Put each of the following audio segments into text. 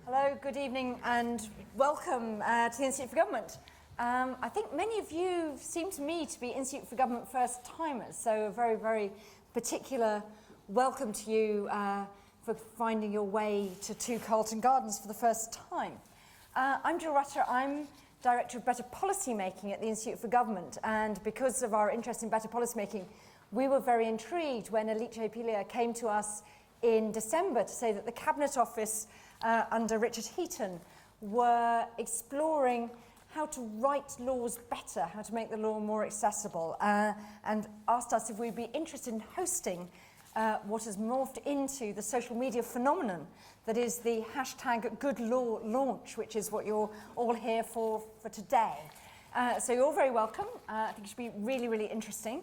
Hello, good evening and welcome to the Institute for Government. I think many of you seem to me to be Institute for Government first-timers, so a very, very particular welcome to you for finding your way to 2 Carlton Gardens for the first time. I'm Jill Rutter. I'm Director of Better Policy Making at the Institute for Government, and because of our interest in better policy making, we were very intrigued when Alice Pilia came to us in December to say that the Cabinet Office under Richard Heaton were exploring how to write laws better, how to make the law more accessible, and asked us if we'd be interested in hosting what has morphed into the social media phenomenon that is the hashtag goodlaw launch, which is what you're all here for today. So you're all very welcome. I think it should be really, really interesting.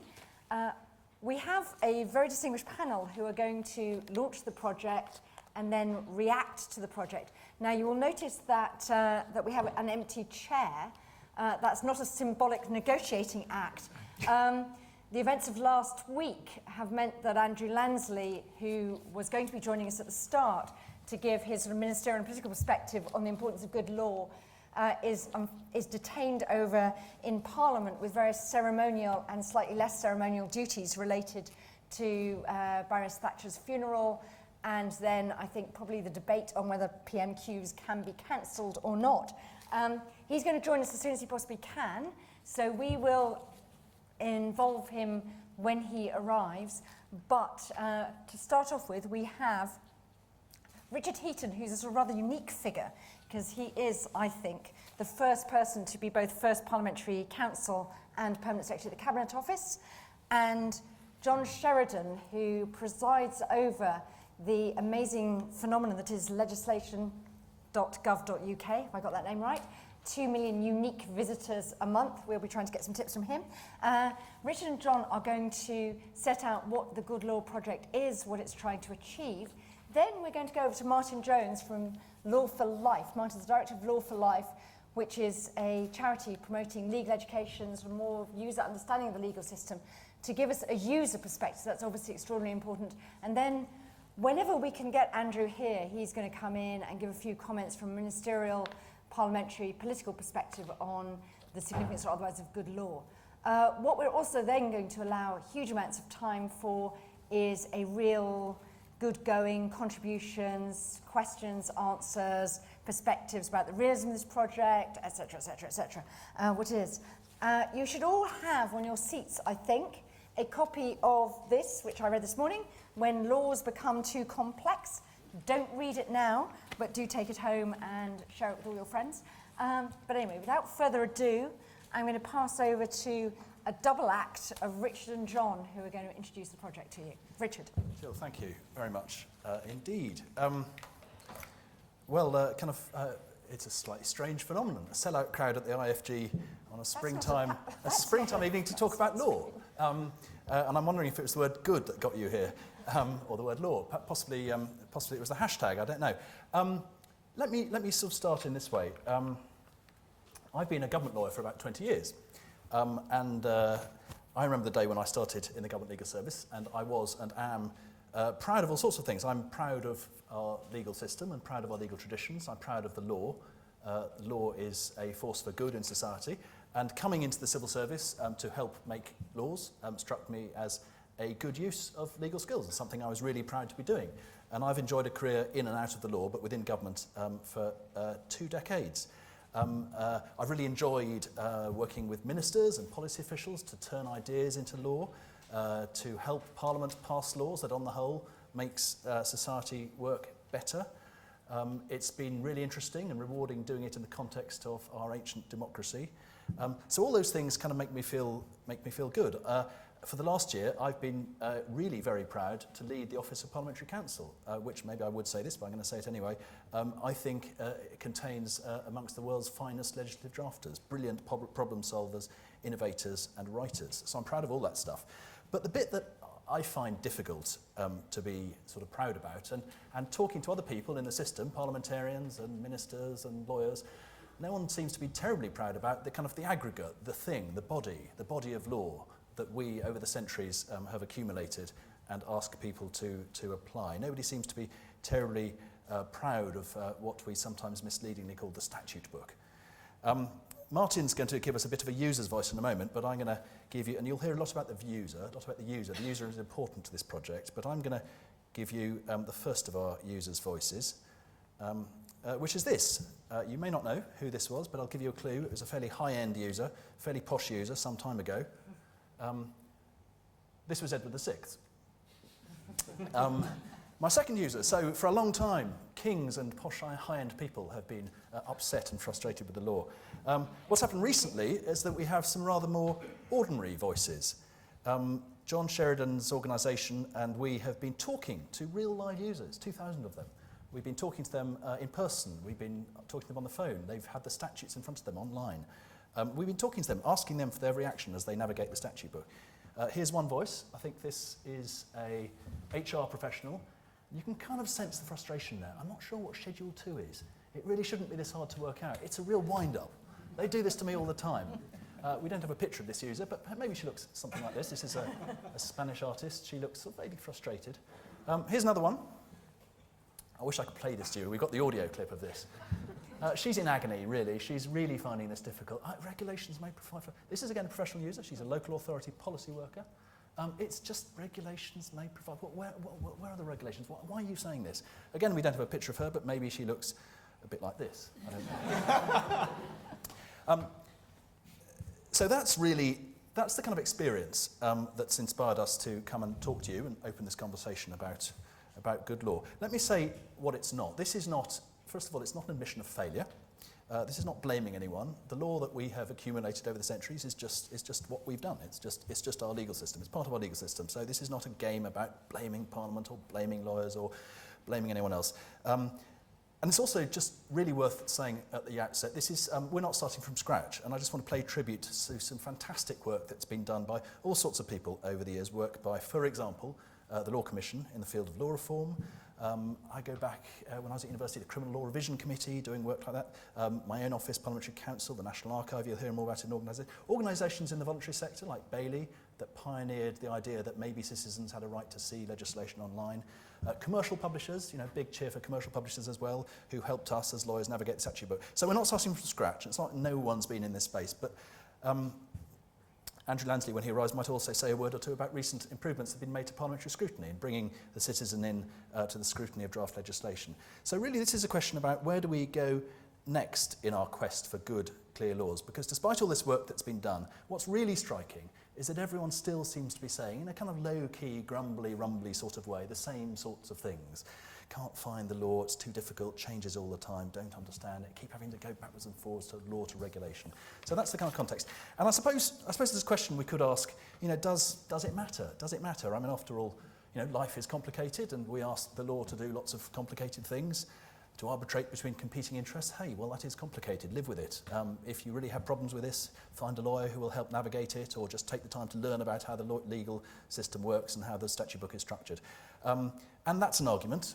We have a very distinguished panel who are going to launch the project and then react to the project. Now you will notice that, that we have an empty chair. That's not a symbolic negotiating act. The events of last week have meant that Andrew Lansley, who was going to be joining us at the start to give his sort of ministerial and political perspective on the importance of good law, is detained over in Parliament with various ceremonial and slightly less ceremonial duties related to Baroness Thatcher's funeral, and then I think probably the debate on whether PMQs can be cancelled or not. He's going to join us as soon as he possibly can, so we will involve him when he arrives. But to start off with, we have Richard Heaton, who's a sort of rather unique figure, because he is, I think, the first person to be both first Parliamentary Counsel and Permanent Secretary of the Cabinet Office, and John Sheridan, who presides over the amazing phenomenon that is legislation.gov.uk, if I got that name right. 2 million unique visitors a month. We'll be trying to get some tips from him. Richard and John are going to set out what the Good Law Project is, what it's trying to achieve. Then we're going to go over to Martin Jones from Law for Life. Martin's the Director of Law for Life, which is a charity promoting legal education, sort of more user understanding of the legal system, to give us a user perspective. That's obviously extraordinarily important. And then whenever we can get Andrew here, he's going to come in and give a few comments from a ministerial, parliamentary, political perspective on the significance or otherwise of good law. What we're also then going to allow huge amounts of time for is a real good-going contributions, questions, answers, perspectives about the realism of this project, etc., etc., etc. What it is. You should all have on your seats, I think, a copy of this, which I read this morning, When Laws Become Too Complex. Don't read it now, but do take it home and share it with all your friends. But anyway, without further ado, I'm going to pass over to a double act of Richard and John, who are going to introduce the project to you. Richard. Jill, thank you very much indeed. It's a slightly strange phenomenon. A sellout crowd at the IFG on a springtime evening to talk about law. And I'm wondering if it was the word good that got you here, or the word law. Possibly it was the hashtag, I don't know. Let me sort of start in this way. I've been a government lawyer for about 20 years. I remember the day when I started in the government legal service, and I was and am proud of all sorts of things. I'm proud of our legal system and proud of our legal traditions. I'm proud of the law. Law is a force for good in society. And coming into the civil service to help make laws struck me as a good use of legal skills. It's something I was really proud to be doing. And I've enjoyed a career in and out of the law, but within government for 2 decades. I've really enjoyed working with ministers and policy officials to turn ideas into law, to help Parliament pass laws that on the whole makes society work better. It's been really interesting and rewarding doing it in the context of our ancient democracy. So all those things kind of make me feel good. For the last year, I've been really very proud to lead the Office of Parliamentary Counsel, which maybe I would say this, but I'm going to say it anyway. I think it contains amongst the world's finest legislative drafters, brilliant problem solvers, innovators and writers. So I'm proud of all that stuff. But the bit that I find difficult to be sort of proud about, and talking to other people in the system, parliamentarians and ministers and lawyers, no one seems to be terribly proud about the kind of the aggregate, the thing, the body of law that we over the centuries have accumulated and ask people to apply. Nobody seems to be terribly proud of what we sometimes misleadingly call the Statute book. Martin's going to give us a bit of a user's voice in a moment, but I'm going to give you, and you'll hear a lot about the user, The user is important to this project, but I'm going to give you the first of our users' voices, which is this. You may not know who this was, but I'll give you a clue. It was a fairly high-end user, fairly posh user some time ago. This was Edward VI. My second user, so for a long time, kings and posh high-end people have been upset and frustrated with the law. What's happened recently is that we have some rather more ordinary voices. John Sheridan's organisation and we have been talking to real live users, 2,000 of them. We've been talking to them in person, we've been talking to them on the phone, they've had the statutes in front of them online. We've been talking to them, asking them for their reaction as they navigate the statute book. Here's one voice. I think this is a HR professional. You can kind of sense the frustration there. I'm not sure what Schedule 2 is. It really shouldn't be this hard to work out. It's a real wind-up. They do this to me all the time. We don't have a picture of this user, but maybe she looks something like this. This is a Spanish artist. She looks sort of vaguely frustrated. Here's another one. I wish I could play this to you. We've got the audio clip of this. She's in agony, really. She's really finding this difficult. Regulations may provide for... This is, again, a professional user. She's a local authority policy worker. It's just regulations may provide... Where are the regulations? Why are you saying this? Again, we don't have a picture of her, but maybe she looks a bit like this. I don't know. So that's the kind of experience that's inspired us to come and talk to you and open this conversation about good law. Let me say what it's not. This is not... First of all, it's not an admission of failure. This is not blaming anyone. The law that we have accumulated over the centuries is just what we've done. It's just our legal system. It's part of our legal system. So this is not a game about blaming Parliament or blaming lawyers or blaming anyone else. And it's also just really worth saying at the outset, this is we're not starting from scratch. And I just want to pay tribute to some fantastic work that's been done by all sorts of people over the years. Work by, for example, the Law Commission in the field of law reform. I go back when I was at university, the Criminal Law Revision Committee, doing work like that. My own office, Parliamentary Counsel, the National Archive, you'll hear more about it in organisations in the voluntary sector, like Bailey, that pioneered the idea that maybe citizens had a right to see legislation online. Commercial publishers, big cheer for commercial publishers as well, who helped us as lawyers navigate the statute book. So we're not starting from scratch. It's not no one's been in this space, but Andrew Lansley, when he arrives, might also say a word or two about recent improvements that have been made to parliamentary scrutiny and bringing the citizen in to the scrutiny of draft legislation. So really this is a question about where do we go next in our quest for good, clear laws? Because despite all this work that's been done, what's really striking is that everyone still seems to be saying, in a kind of low-key, grumbly, rumbly sort of way, the same sorts of things. Can't find the law, it's too difficult, changes all the time, don't understand it, keep having to go backwards and forwards to law to regulation. So that's the kind of context. And I suppose there's a question we could ask, does it matter? Does it matter? I mean, after all, life is complicated and we ask the law to do lots of complicated things, to arbitrate between competing interests. Hey, well, that is complicated, live with it. If you really have problems with this, find a lawyer who will help navigate it, or just take the time to learn about how the legal system works and how the statute book is structured. And that's an argument.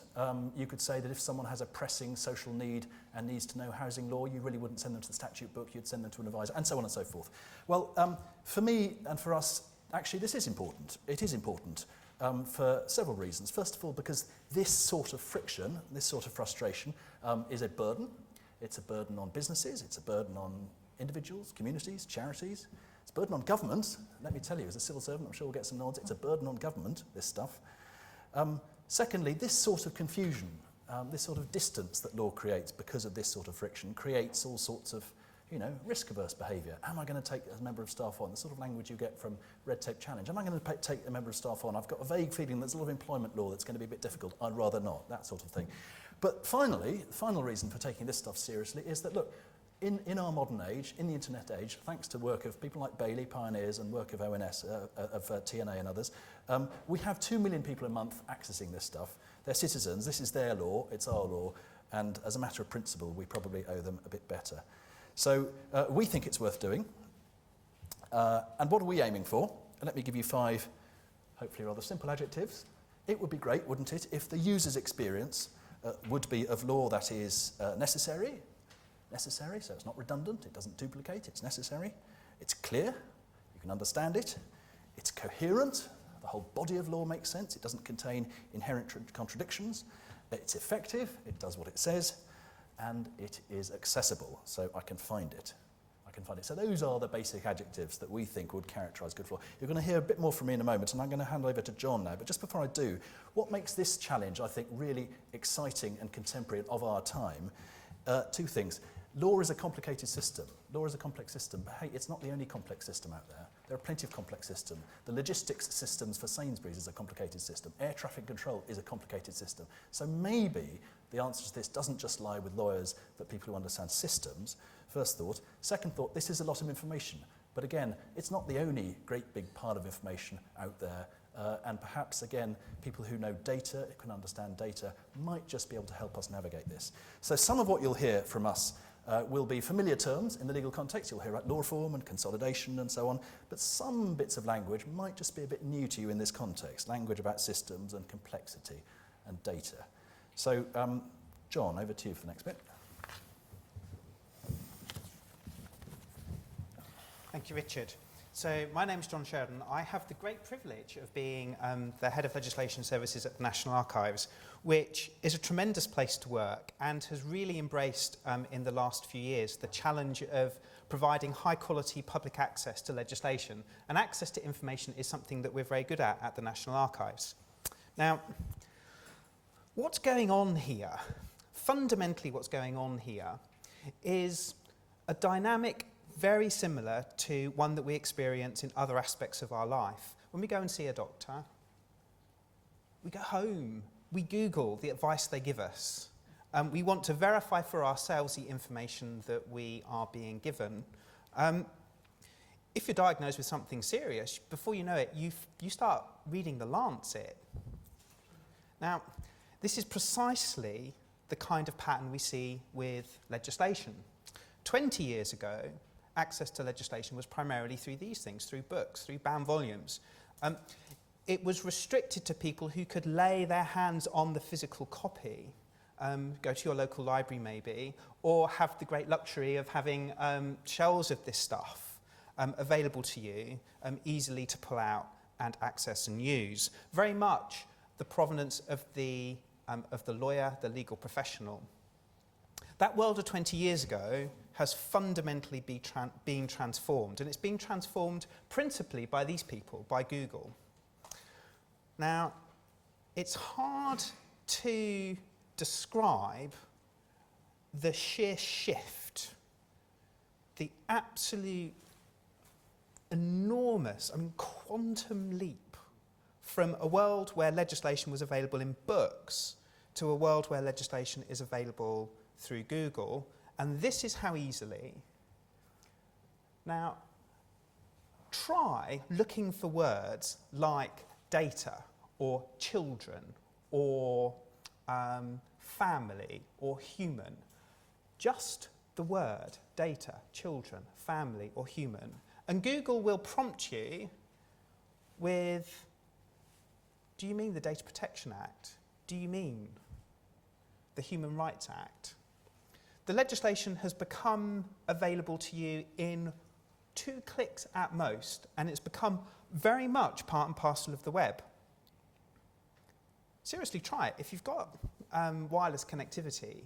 You could say that if someone has a pressing social need and needs to know housing law, you really wouldn't send them to the statute book, you'd send them to an advisor, and so on and so forth. Well, for me and for us, actually, this is important. It is important. For several reasons. First of all, because this sort of friction, this sort of frustration is a burden. It's a burden on businesses, it's a burden on individuals, communities, charities. It's a burden on government. Let me tell you, as a civil servant, I'm sure we'll get some nods, it's a burden on government, this stuff. Secondly, this sort of confusion, this sort of distance that law creates because of this sort of friction creates all sorts of risk-averse behaviour. Am I going to take a member of staff on? The sort of language you get from Red Tape Challenge. Am I going to take a member of staff on? I've got a vague feeling there's a lot of employment law that's going to be a bit difficult. I'd rather not, that sort of thing. But finally, the final reason for taking this stuff seriously is that, look, in our modern age, in the internet age, thanks to work of people like Bailey, pioneers, and work of ONS, of TNA and others, we have 2 million people a month accessing this stuff. They're citizens, this is their law, it's our law, and as a matter of principle, we probably owe them a bit better. So we think it's worth doing. And what are we aiming for? Let me give you 5, hopefully rather simple adjectives. It would be great, wouldn't it, if the user's experience would be of law that is necessary, so it's not redundant, it doesn't duplicate, it's necessary, it's clear, you can understand it, it's coherent, the whole body of law makes sense, it doesn't contain inherent contradictions, It's effective, it does what it says, and it is accessible, so I can find it. So those are the basic adjectives that we think would characterise good law. You're going to hear a bit more from me in a moment, and I'm going to hand over to John now. But just before I do, what makes this challenge, I think, really exciting and contemporary of our time? Two things. Law is a complicated system. Law is a complex system, but hey, it's not the only complex system out there. There are plenty of complex systems. The logistics systems for Sainsbury's is a complicated system. Air traffic control is a complicated system. So maybe the answer to this doesn't just lie with lawyers, but people who understand systems. First thought. Second thought, this is a lot of information. But again, it's not the only great big pile of information out there. And perhaps, again, people who know data, who can understand data, might just be able to help us navigate this. So some of what you'll hear from us will be familiar terms in the legal context. You'll hear about law reform and consolidation and so on. But some bits of language might just be a bit new to you in this context. Language about systems and complexity and data. So, John, over to you for the next bit. Thank you, Richard. So my name is John Sheridan. I have the great privilege of being the Head of Legislation Services at the National Archives, which is a tremendous place to work and has really embraced in the last few years the challenge of providing high-quality public access to legislation. And access to information is something that we're very good at the National Archives. Now, what's going on here? Fundamentally, what's going on here is a dynamic very similar to one that we experience in other aspects of our life. When we go and see a doctor, we go home, we Google the advice they give us. We want to verify for ourselves the information that we are being given. If you're diagnosed with something serious, before you know it, you start reading the Lancet. Now, this is precisely the kind of pattern we see with legislation. 20 years ago, access to legislation was primarily through these things, through books, through bound volumes. It was restricted to people who could lay their hands on the physical copy, go to your local library maybe, or have the great luxury of having shelves of this stuff available to you, easily to pull out and access and use. Very much the provenance of the lawyer, the legal professional. That world of 20 years ago has fundamentally been transformed, and it's being transformed principally by these people, by Google. Now, it's hard to describe the sheer shift, the absolute enormous, quantum leap from a world where legislation was available in books to a world where legislation is available through Google, and this is how easily. Now, try looking for words like data, or children, or family, or human. Just the word data, children, family, or human. And Google will prompt you with, do you mean the Data Protection Act? Do you mean the Human Rights Act? The legislation has become available to you in 2 clicks at most, and it's become very much part and parcel of the web. Seriously, try it. If you've got wireless connectivity,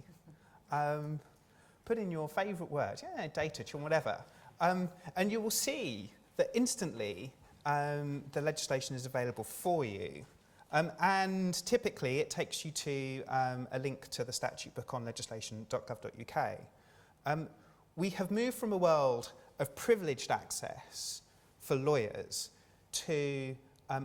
put in your favourite word, data, children, whatever, and you will see that instantly the legislation is available for you. And typically it takes you to a link to the statute book on legislation.gov.uk. We have moved from a world of privileged access for lawyers to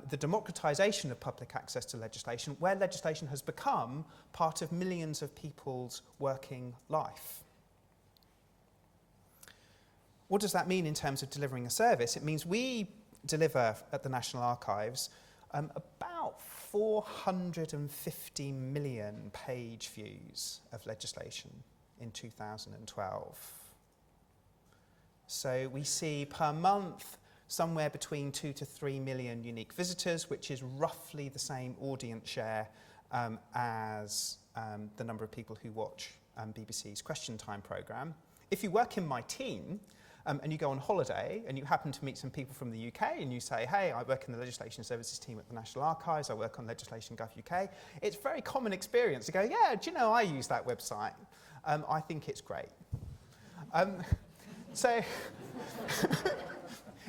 the democratisation of public access to legislation, where legislation has become part of millions of people's working life. What does that mean in terms of delivering a service? It means we deliver at the National Archives about 450 million page views of legislation in 2012. So we see per month somewhere between 2 to 3 million unique visitors, which is roughly the same audience share as the number of people who watch BBC's Question Time programme. If you work in my team, and you go on holiday and you happen to meet some people from the UK and you say, hey, I work in the legislation services team at the National Archives, I work on Legislation Gov UK, it's a very common experience to go, yeah, do you know, I use that website. I think it's great. So,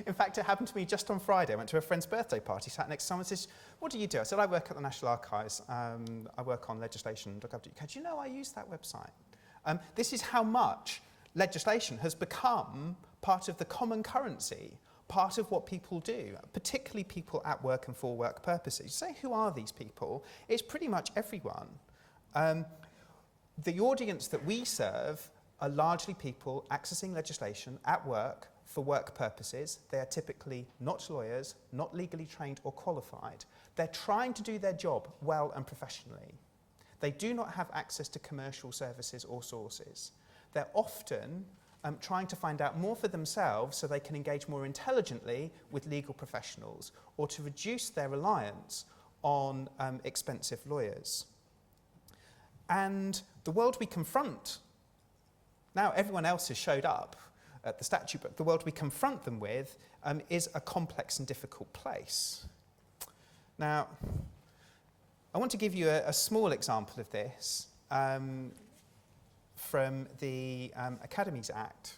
in fact, it happened to me just on Friday. I went to a friend's birthday party, sat next to someone and says, what do you do? I said, I work at the National Archives. I work on legislation.gov.uk. Do you know I use that website? This is how much legislation has become part of the common currency, part of what people do, particularly people at work and for work purposes. You say, who are these people? It's pretty much everyone. The audience that we serve are largely people accessing legislation at work for work purposes. They are typically not lawyers, not legally trained or qualified. They're trying to do their job well and professionally. They do not have access to commercial services or sources. They're often trying to find out more for themselves so they can engage more intelligently with legal professionals or to reduce their reliance on expensive lawyers. And the world we confront, now everyone else has showed up at the statute, but the world we confront them with is a complex and difficult place. Now, I want to give you a small example of this from the Academies Act,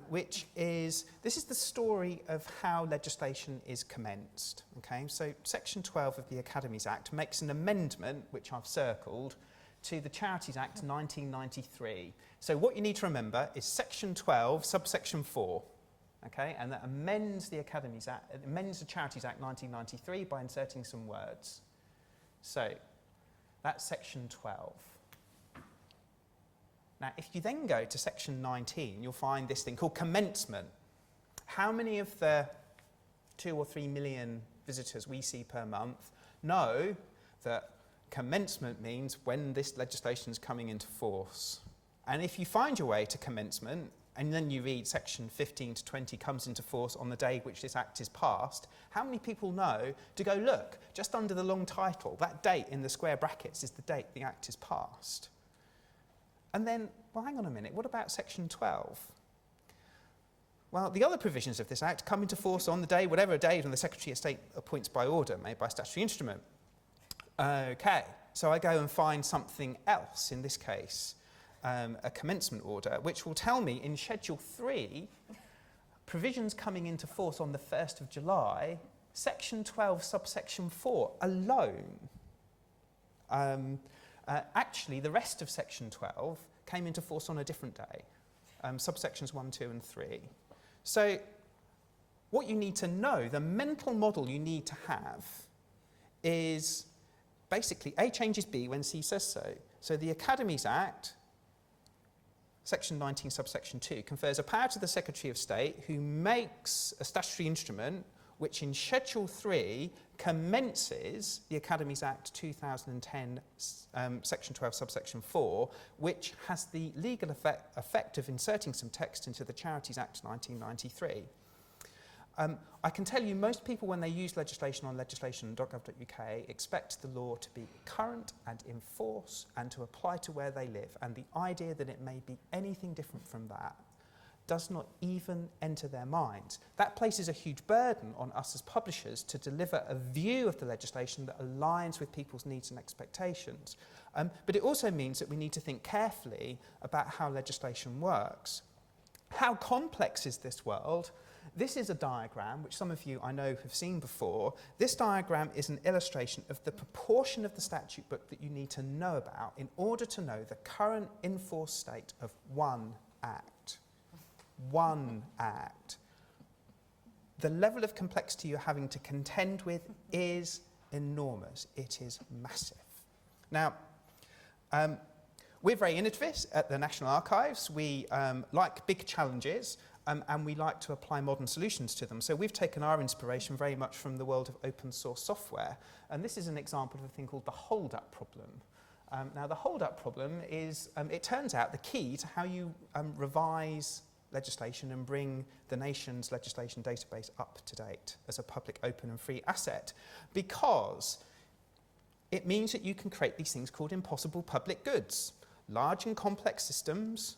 which is, this is the story of how legislation is commenced. Okay, so Section 12 of the Academies Act makes an amendment, which I've circled, to the Charities Act 1993. So what you need to remember is Section 12, subsection 4, okay, and that amends the Academies Act, it amends the Charities Act 1993 by inserting some words. So that's Section 12. Now, if you then go to Section 19, you'll find this thing called commencement. How many of the 2 or 3 million visitors we see per month know that commencement means when this legislation is coming into force? And if you find your way to commencement, and then you read section 15 to 20 comes into force on the day which this act is passed, how many people know to go, look, just under the long title, that date in the square brackets is the date the act is passed? And then, well, hang on a minute, what about section 12? Well, the other provisions of this act come into force on the day, whatever date, and the Secretary of State appoints by order, made by statutory instrument. Okay, so I go and find something else, in this case, a commencement order, which will tell me in Schedule 3, provisions coming into force on the 1st of July, Section 12, subsection 4 alone. Actually, the rest of Section 12 came into force on a different day, subsections 1, 2 and 3. So what you need to know, the mental model you need to have is basically A changes B when C says so. So the Academies Act, Section 19, subsection 2, confers a power to the Secretary of State who makes a statutory instrument which in Schedule 3 commences the Academies Act 2010, Section 12, subsection 4, which has the legal effect of inserting some text into the Charities Act 1993. I can tell you most people when they use legislation on legislation.gov.uk expect the law to be current and in force and to apply to where they live, and the idea that it may be anything different from that does not even enter their minds. That places a huge burden on us as publishers to deliver a view of the legislation that aligns with people's needs and expectations. But it also means that we need to think carefully about how legislation works. How complex is this world? This is a diagram, which some of you I know have seen before. This diagram is an illustration of the proportion of the statute book that you need to know about in order to know the current in-force state of one act. One act. The level of complexity you're having to contend with is enormous. It is massive. Now, we're very innovative at the National Archives. We like big challenges. And we like to apply modern solutions to them. So we've taken our inspiration very much from the world of open source software. And this is an example of a thing called the Holdup Problem. Now, the Holdup Problem is, it turns out, the key to how you revise legislation and bring the nation's legislation database up to date as a public, open and free asset. Because it means that you can create these things called impossible public goods. Large and complex systems,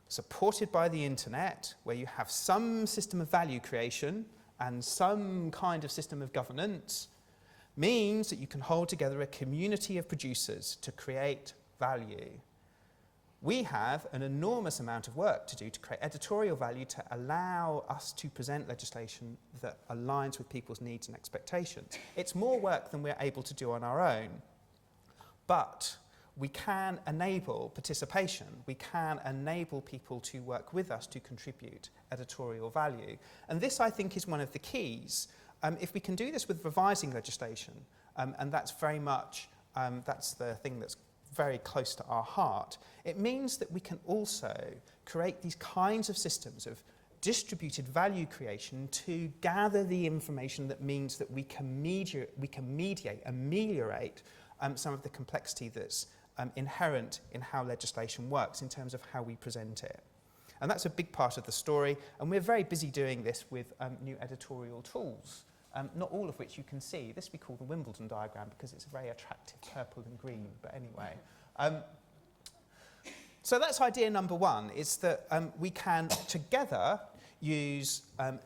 supported by the internet, where you have some system of value creation and some kind of system of governance, means that you can hold together a community of producers to create value. We have an enormous amount of work to do to create editorial value to allow us to present legislation that aligns with people's needs and expectations. It's more work than we're able to do on our own, but we can enable participation. We can enable people to work with us to contribute editorial value. And this, I think, is one of the keys. If we can do this with revising legislation, and that's very much, that's the thing that's very close to our heart, it means that we can also create these kinds of systems of distributed value creation to gather the information that means that we can ameliorate some of the complexity that's inherent in how legislation works in terms of how we present it. And that's a big part of the story, and we're very busy doing this with new editorial tools, not all of which you can see. This we call the Wimbledon diagram because it's a very attractive purple and green, but anyway. So that's idea number one, is that we can together use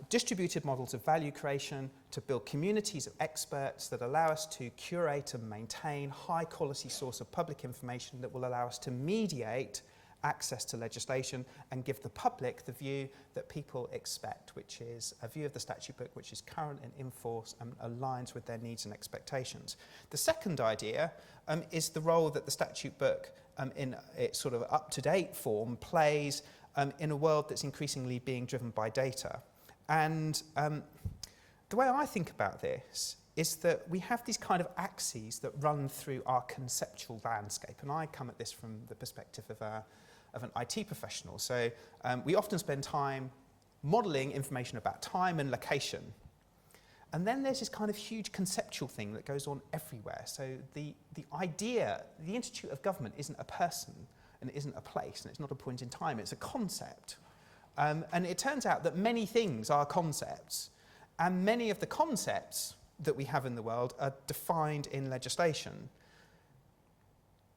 distributed models of value creation to build communities of experts that allow us to curate and maintain high-quality source of public information that will allow us to mediate access to legislation and give the public the view that people expect, which is a view of the statute book which is current and in force and aligns with their needs and expectations. The second idea is the role that the statute book in its sort of up-to-date form plays in a world that's increasingly being driven by data. And the way I think about this is that we have these kind of axes that run through our conceptual landscape. And I come at this from the perspective of an IT professional. So we often spend time modelling information about time and location. And then there's this kind of huge conceptual thing that goes on everywhere. So the idea, the Institute of Government isn't a person, and it isn't a place, and it's not a point in time, it's a concept. And it turns out that many things are concepts, and many of the concepts that we have in the world are defined in legislation.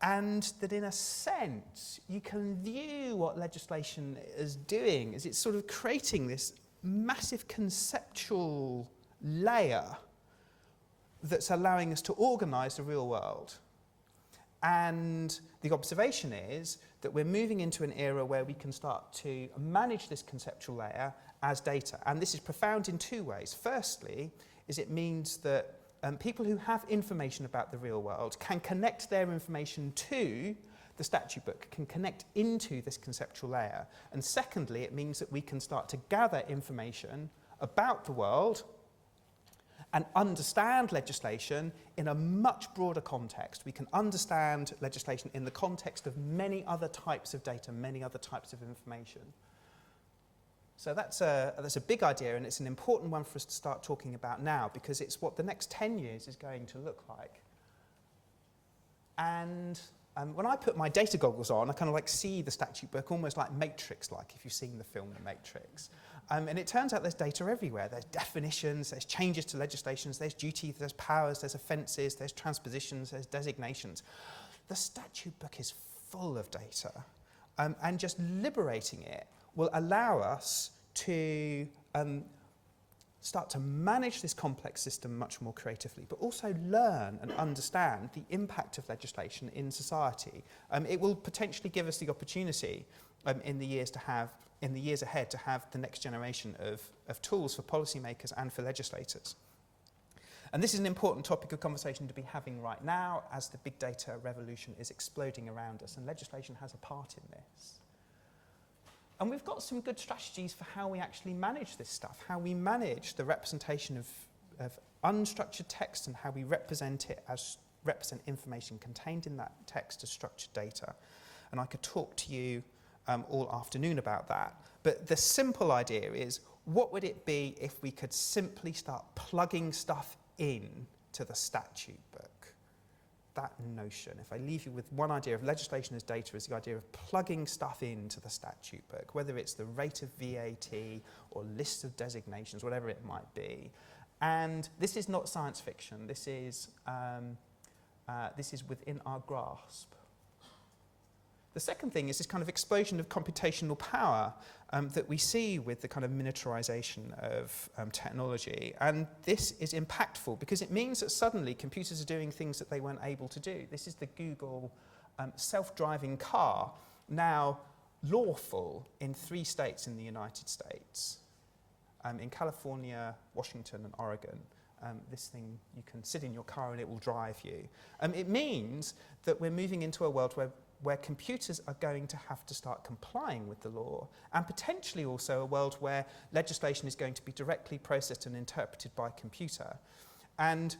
And that in a sense, you can view what legislation is doing as it's sort of creating this massive conceptual layer that's allowing us to organise the real world. And the observation is that we're moving into an era where we can start to manage this conceptual layer as data. And this is profound in two ways. Firstly, is it means that people who have information about the real world can connect their information to the statute book, can connect into this conceptual layer. And secondly, it means that we can start to gather information about the world and understand legislation in a much broader context. We can understand legislation in the context of many other types of data, many other types of information. So that's a big idea, and it's an important one for us to start talking about now, because it's what the next 10 years is going to look like. And when I put my data goggles on, I kind of like see the statute book almost like Matrix-like, if you've seen the film The Matrix. And it turns out there's data everywhere. There's definitions, there's changes to legislations, there's duties, there's powers, there's offences, there's transpositions, there's designations. The statute book is full of data, and just liberating it will allow us to start to manage this complex system much more creatively, but also learn and understand the impact of legislation in society. It will potentially give us the opportunity in the years ahead to have the next generation of tools for policymakers and for legislators. And this is an important topic of conversation to be having right now as the big data revolution is exploding around us, and legislation has a part in this. And we've got some good strategies for how we actually manage this stuff, how we manage the representation of unstructured text and how we represent information contained in that text as structured data. And I could talk to you all afternoon about that. But the simple idea is, what would it be if we could simply start plugging stuff in to the statute book? That notion, if I leave you with one idea of legislation as data, is the idea of plugging stuff into the statute book, whether it's the rate of VAT or list of designations, whatever it might be. And this is not science fiction. This is within our grasp. The second thing is this kind of explosion of computational power that we see with the kind of miniaturization of technology. And this is impactful because it means that suddenly computers are doing things that they weren't able to do. This is the Google self-driving car, now lawful in 3 states in the United States. In California, Washington and Oregon. This thing, you can sit in your car and it will drive you. It means that we're moving into a world where computers are going to have to start complying with the law, and potentially also a world where legislation is going to be directly processed and interpreted by a computer. And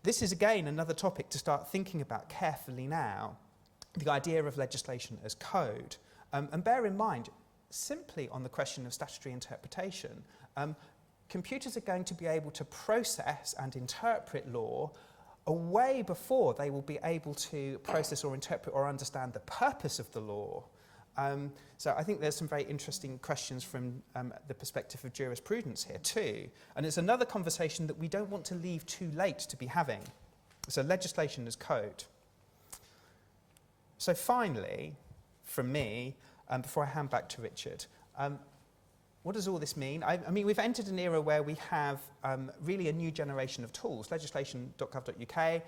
this is again another topic to start thinking about carefully now, the idea of legislation as code. And bear in mind, simply on the question of statutory interpretation, computers are going to be able to process and interpret law way before they will be able to process or interpret or understand the purpose of the law. So I think there's some very interesting questions from the perspective of jurisprudence here too. And it's another conversation that we don't want to leave too late to be having. So legislation as code. So finally, from me, before I hand back to Richard, what does all this mean? I mean, we've entered an era where we have really a new generation of tools. Legislation.gov.uk,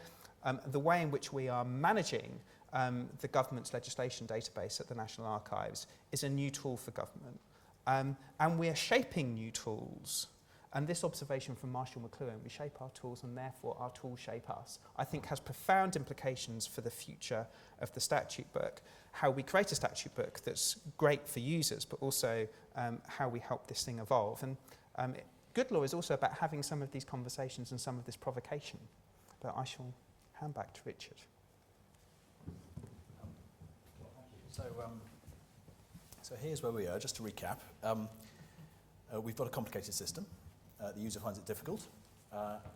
the way in which we are managing the government's legislation database at the National Archives is a new tool for government. And we are shaping new tools. And this observation from Marshall McLuhan, we shape our tools and therefore our tools shape us, I think has profound implications for the future of the statute book. How we create a statute book that's great for users, but also how we help this thing evolve. And good law is also about having some of these conversations and some of this provocation. But I shall hand back to Richard. So here's where we are, just to recap. We've got a complicated system. The user finds it difficult.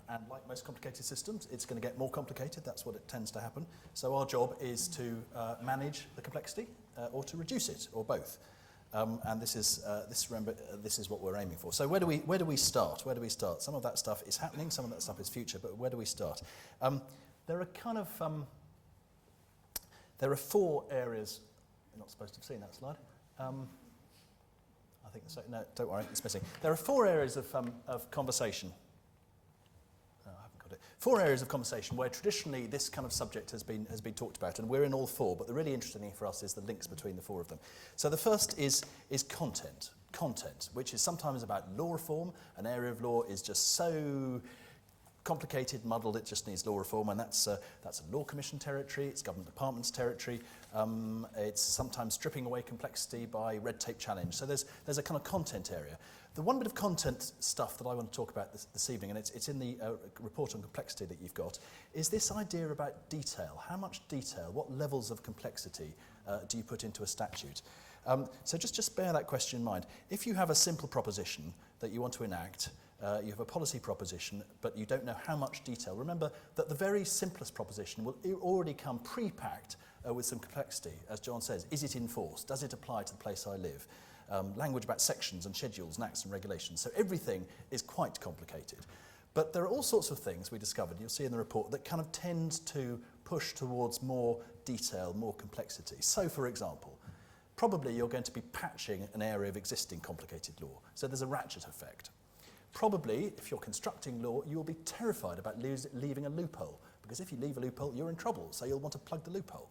And like most complicated systems, it's going to get more complicated. That's what it tends to happen. So our job is to manage the complexity or to reduce it, or both. And this is what we're aiming for. So where do we start? Where do we start? Some of that stuff is happening. Some of that stuff is future. But where do we start? There are 4 areas. You're not supposed to have seen that slide. I think so. No, don't worry, it's missing. There are 4 areas of conversation. Oh, I haven't got it. 4 areas of conversation where traditionally this kind of subject has been talked about, and we're in all 4. But the really interesting thing for us is the links between the 4 of them. So the first is content. Content, which is sometimes about law reform. An area of law is just so complicated, muddled, it just needs law reform, and that's a law commission territory, it's government departments territory, it's sometimes stripping away complexity by red tape challenge. So there's a kind of content area. The one bit of content stuff that I want to talk about this evening, and it's in the report on complexity that you've got, is this idea about detail. How much detail, what levels of complexity do you put into a statute? So just bear that question in mind. If you have a simple proposition that you want to enact, you have a policy proposition, but you don't know how much detail. Remember that the very simplest proposition will already come pre-packed with some complexity. As John says, is it enforced? Does it apply to the place I live? Language about sections and schedules and acts and regulations. So everything is quite complicated. But there are all sorts of things we discovered, you'll see in the report, that kind of tend to push towards more detail, more complexity. So, for example, probably you're going to be patching an area of existing complicated law. So there's a ratchet effect. Probably, if you're constructing law, you'll be terrified about leaving a loophole, because if you leave a loophole, you're in trouble, so you'll want to plug the loophole.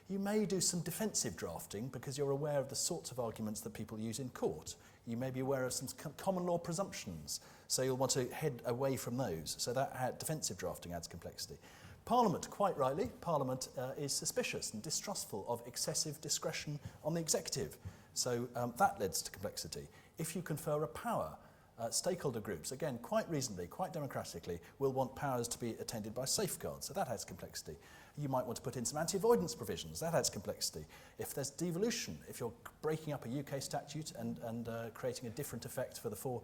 You may do some defensive drafting because you're aware of the sorts of arguments that people use in court. You may be aware of some common law presumptions, so you'll want to head away from those. So that defensive drafting adds complexity. Parliament, quite rightly, Parliament is suspicious and distrustful of excessive discretion on the executive. So that leads to complexity. If you confer a power, stakeholder groups, again, quite reasonably, quite democratically, will want powers to be attended by safeguards, so that adds complexity. You might want to put in some anti-avoidance provisions, that adds complexity. If there's devolution, if you're breaking up a UK statute and creating a different effect for the 4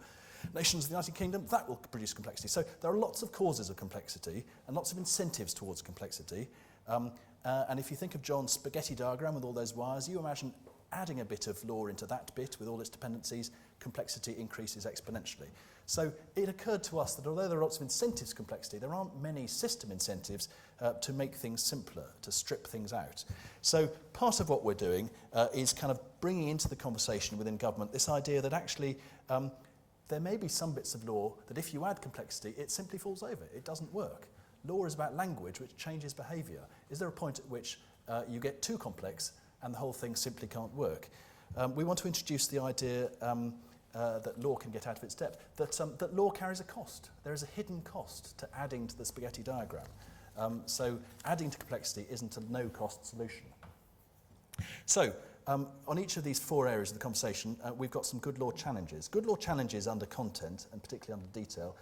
nations of the United Kingdom, that will produce complexity. So there are lots of causes of complexity and lots of incentives towards complexity. And if you think of John's spaghetti diagram with all those wires, you imagine adding a bit of law into that bit with all its dependencies, complexity increases exponentially. So it occurred to us that although there are lots of incentives to complexity, there aren't many system incentives to make things simpler, to strip things out. So part of what we're doing is kind of bringing into the conversation within government this idea that actually there may be some bits of law that if you add complexity, it simply falls over. It doesn't work. Law is about language, which changes behaviour. Is there a point at which you get too complex and the whole thing simply can't work? We want to introduce the idea that law can get out of its depth, that law carries a cost. There is a hidden cost to adding to the spaghetti diagram. So adding to complexity isn't a no-cost solution. So on each of these 4 areas of the conversation, we've got some good law challenges. Good law challenges under content, and particularly under detail,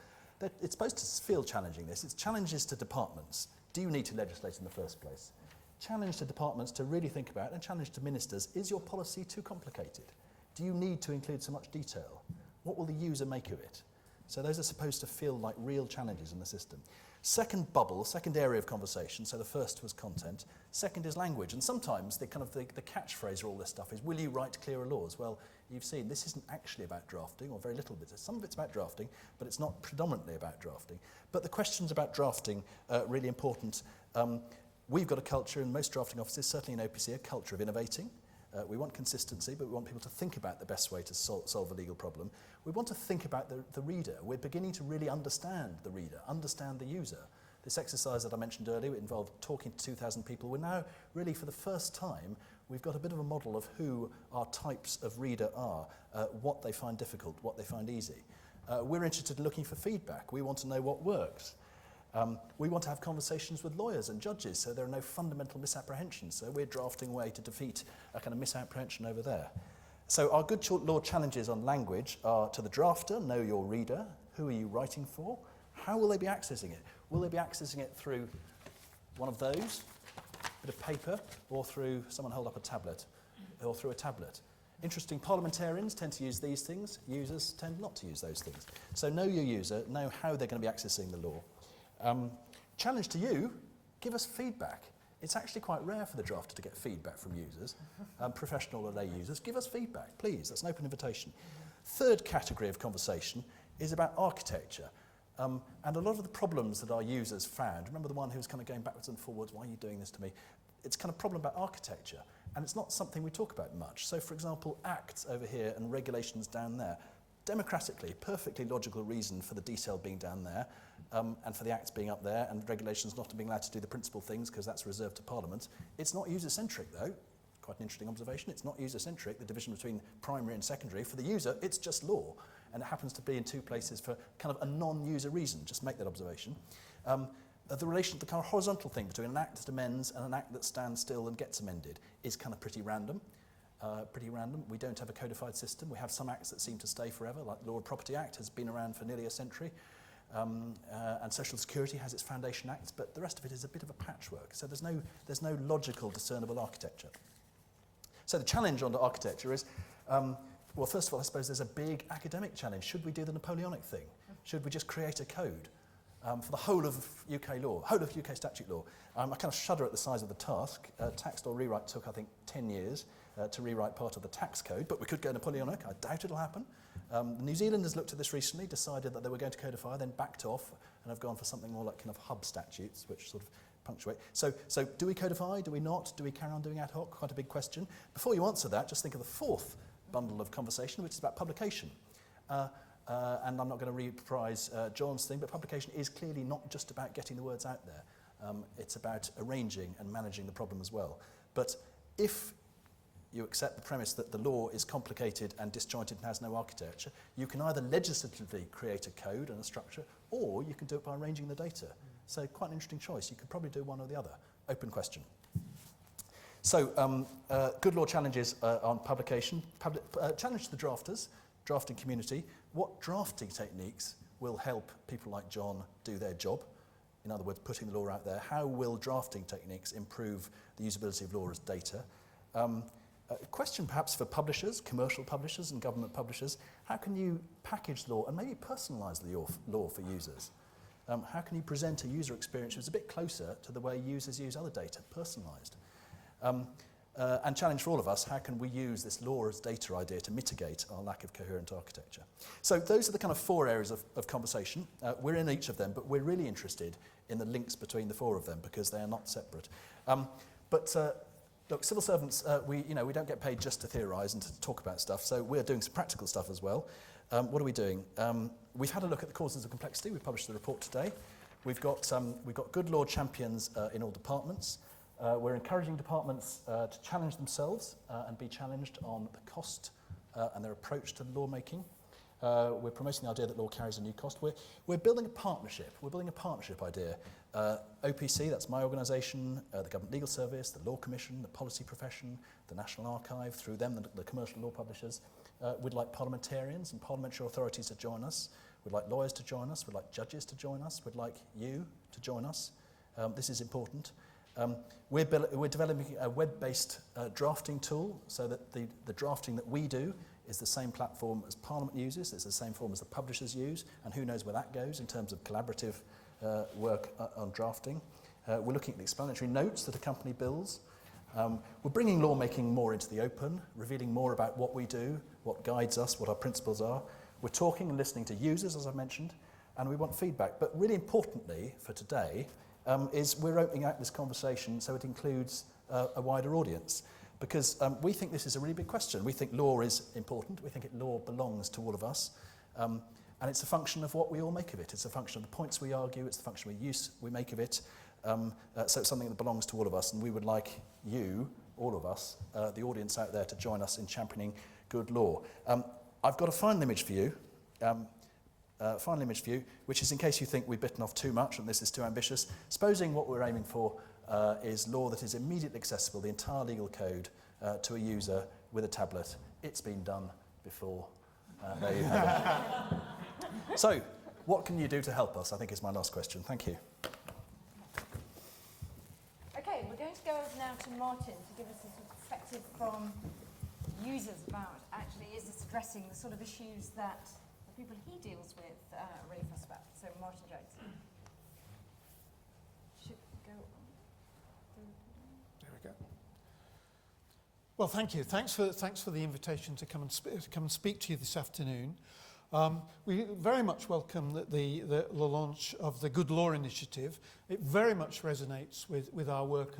it's supposed to feel challenging, this. It's challenges to departments. Do you need to legislate in the first place? Challenge to departments to really think about, and challenge to ministers, is your policy too complicated? Do you need to include so much detail? What will the user make of it? So those are supposed to feel like real challenges in the system. Second bubble, second area of conversation, so the first was content. Second is language, and sometimes the catchphrase for all this stuff is, will you write clearer laws? Well, you've seen this isn't actually about drafting, or very little bit. Some of it's about drafting, but it's not predominantly about drafting. But the questions about drafting are really important. We've got a culture in most drafting offices, certainly in OPC, a culture of innovating. We want consistency, but we want people to think about the best way to solve a legal problem. We want to think about the reader. We're beginning to really understand the reader, understand the user. This exercise that I mentioned earlier, it involved talking to 2,000 people. We're now really, for the first time, we've got a bit of a model of who our types of reader are, what they find difficult, what they find easy. We're interested in looking for feedback. We want to know what works. We want to have conversations with lawyers and judges so there are no fundamental misapprehensions. So we're drafting a way to defeat a kind of misapprehension over there. So our good law challenges on language are to the drafter, know your reader. Who are you writing for? How will they be accessing it? Will they be accessing it through one of those, a bit of paper, or through someone hold up a tablet, or through a tablet? Interesting, parliamentarians tend to use these things. Users tend not to use those things. So know your user, know how they're going to be accessing the law. Challenge to you, give us feedback. It's actually quite rare for the drafter to get feedback from users, professional or lay users. Give us feedback, please. That's an open invitation. Third category of conversation is about architecture. And a lot of the problems that our users found, remember the one who was kind of going backwards and forwards, why are you doing this to me? It's kind of problem about architecture, and it's not something we talk about much. So, for example, acts over here and regulations down there. Democratically, perfectly logical reason for the detail being down there, and for the acts being up there, and regulations not being allowed to do the principal things because that's reserved to Parliament. It's not user-centric, though. Quite an interesting observation. It's not user-centric, the division between primary and secondary. For the user, it's just law, and it happens to be in 2 places for kind of a non-user reason. Just make that observation. The relation, the kind of horizontal thing between an act that amends and an act that stands still and gets amended is kind of pretty random. We don't have a codified system. We have some acts that seem to stay forever, like the Law of Property Act has been around for nearly a century, and Social Security has its foundation acts, but the rest of it is a bit of a patchwork. So there's no logical, discernible architecture. So the challenge under architecture is, well, first of all, I suppose there's a big academic challenge. Should we do the Napoleonic thing? Should we just create a code for the whole of UK law, whole of UK statute law? I kind of shudder at the size of the task. Tax law rewrite took, I think, 10 years. To rewrite part of the tax code, but we could go Napoleonic. I doubt it'll happen. The New Zealanders looked at this recently, decided that they were going to codify, then backed off, and have gone for something more like kind of hub statutes, which sort of punctuate. So do we codify? Do we not? Do we carry on doing ad hoc? Quite a big question. Before you answer that, just think of the fourth bundle of conversation, which is about publication. And I'm not going to reprise John's thing, but publication is clearly not just about getting the words out there. It's about arranging and managing the problem as well. But if you accept the premise that the law is complicated and disjointed and has no architecture, you can either legislatively create a code and a structure, or you can do it by arranging the data. So quite an interesting choice. You could probably do one or the other. Open question. So good law challenges on publication. Challenge to the drafters, drafting community. What drafting techniques will help people like John do their job? In other words, putting the law out there. How will drafting techniques improve the usability of law as data? A question perhaps for publishers, commercial publishers and government publishers. How can you package law and maybe personalise the law for users? How can you present a user experience which is a bit closer to the way users use other data, personalised? and challenge for all of us, how can we use this law as data idea to mitigate our lack of coherent architecture? So those are the kind of 4 areas of conversation. We're in each of them, but we're really interested in the links between the 4 of them because they are not separate. Look, civil servants, we don't get paid just to theorise and to talk about stuff, so we're doing some practical stuff as well. What are we doing? We've had a look at the causes of complexity. We published the report today. We've got good law champions in all departments. We're encouraging departments to challenge themselves and be challenged on the cost and their approach to lawmaking. We're promoting the idea that law carries a new cost. We're building a partnership. We're building a partnership idea. OPC, that's my organisation, the Government Legal Service, the Law Commission, the policy profession, the National Archive, through them, the commercial law publishers. We'd like parliamentarians and parliamentary authorities to join us. We'd like lawyers to join us. We'd like judges to join us. We'd like you to join us. This is important. We're developing a web-based drafting tool so that the drafting that we do is the same platform as Parliament uses, it's the same form as the publishers use, and who knows where that goes in terms of collaborative work on drafting. We're looking at the explanatory notes that accompany bills. We're bringing lawmaking more into the open, revealing more about what we do, what guides us, what our principles are. We're talking and listening to users, as I've mentioned, and we want feedback. But really importantly for today is we're opening out this conversation so it includes a wider audience. Because we think this is a really big question. We think law is important. We think law belongs to all of us. And it's a function of what we all make of it. It's a function of the points we argue. It's the function we make of it. So it's something that belongs to all of us. And we would like you, all of us, the audience out there, to join us in championing good law. I've got a final image for you. Which is in case you think we've bitten off too much and this is too ambitious. Supposing what we're aiming for is law that is immediately accessible, the entire legal code, to a user with a tablet. It's been done before. There you have it. So, what can you do to help us? I think is my last question. Thank you. Okay, we're going to go over now to Martin to give us a perspective from users about actually is this addressing the sort of issues that the people he deals with are really fussed about. So, Martin Jones. Well, thank you. Thanks for the invitation to come and speak to you this afternoon. We very much welcome the launch of the Good Law initiative. It very much resonates with our work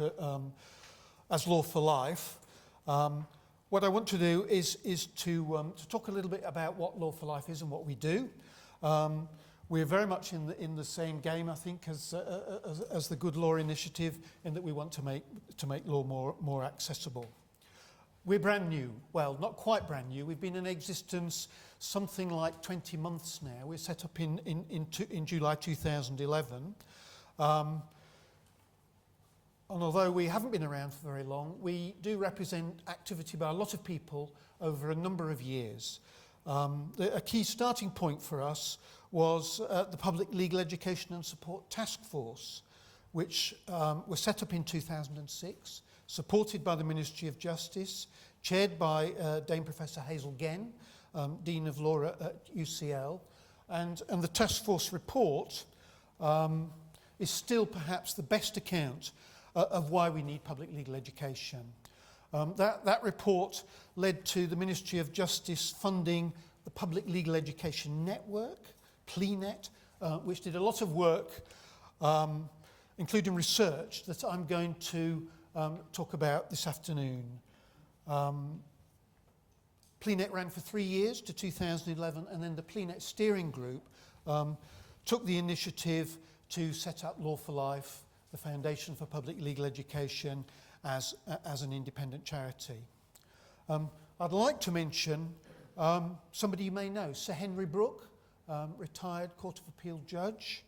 as Law for Life. What I want to do is to talk a little bit about what Law for Life is and what we do. We're very much in the same game, I think, as the Good Law initiative, in that we want to make law more accessible. We're brand new. Well, not quite brand new. We've been in existence something like 20 months now. We're set up in July 2011. And although we haven't been around for very long, we do represent activity by a lot of people over a number of years. A key starting point for us was the Public Legal Education and Support Task Force, which was set up in 2006. Supported by the Ministry of Justice, chaired by Dame Professor Hazel Genn, Dean of Law at UCL. And the task force report is still perhaps the best account of why we need public legal education. That report led to the Ministry of Justice funding the Public Legal Education Network, PLENET, which did a lot of work, including research, that I'm going to talk about this afternoon. PLENET ran for 3 years to 2011, and then the PLENET steering group took the initiative to set up Law for Life, the Foundation for Public Legal Education, as an independent charity. I'd like to mention somebody you may know, Sir Henry Brooke, retired Court of Appeal judge,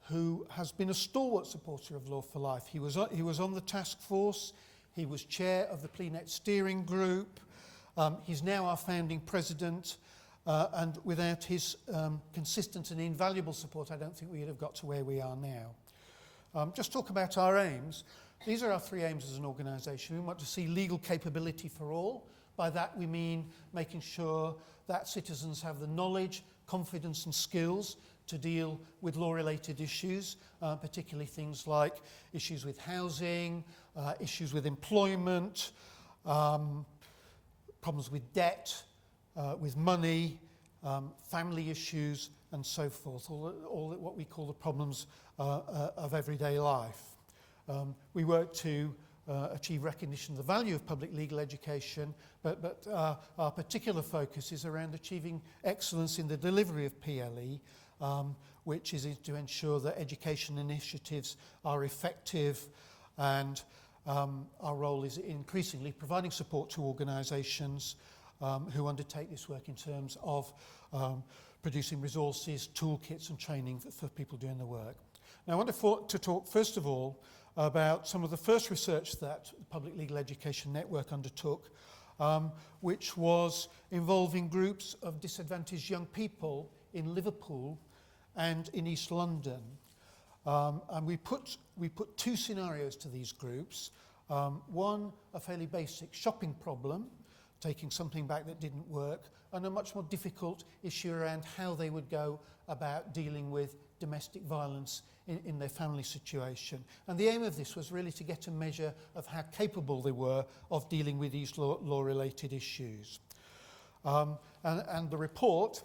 who has been a stalwart supporter of Law for Life. He was on the task force. He was chair of the PLENET steering group. He's now our founding president, and without his consistent and invaluable support, I don't think we would have got to where we are now. Just talk about our aims. These are our 3 aims as an organisation. We want to see legal capability for all. By that we mean making sure that citizens have the knowledge, confidence and skills to deal with law-related issues, particularly things like issues with housing, issues with employment, problems with debt, with money, family issues, and so forth, all what we call the problems of everyday life. We work to achieve recognition of the value of public legal education, but our particular focus is around achieving excellence in the delivery of PLE, which is to ensure that education initiatives are effective, and our role is increasingly providing support to organisations who undertake this work in terms of producing resources, toolkits and training for people doing the work. Now I want to talk first of all about some of the first research that the Public Legal Education Network undertook, which was involving groups of disadvantaged young people in Liverpool and in East London. And we put two scenarios to these groups. One, a fairly basic shopping problem, taking something back that didn't work, and a much more difficult issue around how they would go about dealing with domestic violence in their family situation. And the aim of this was really to get a measure of how capable they were of dealing with these law-related issues. And the report,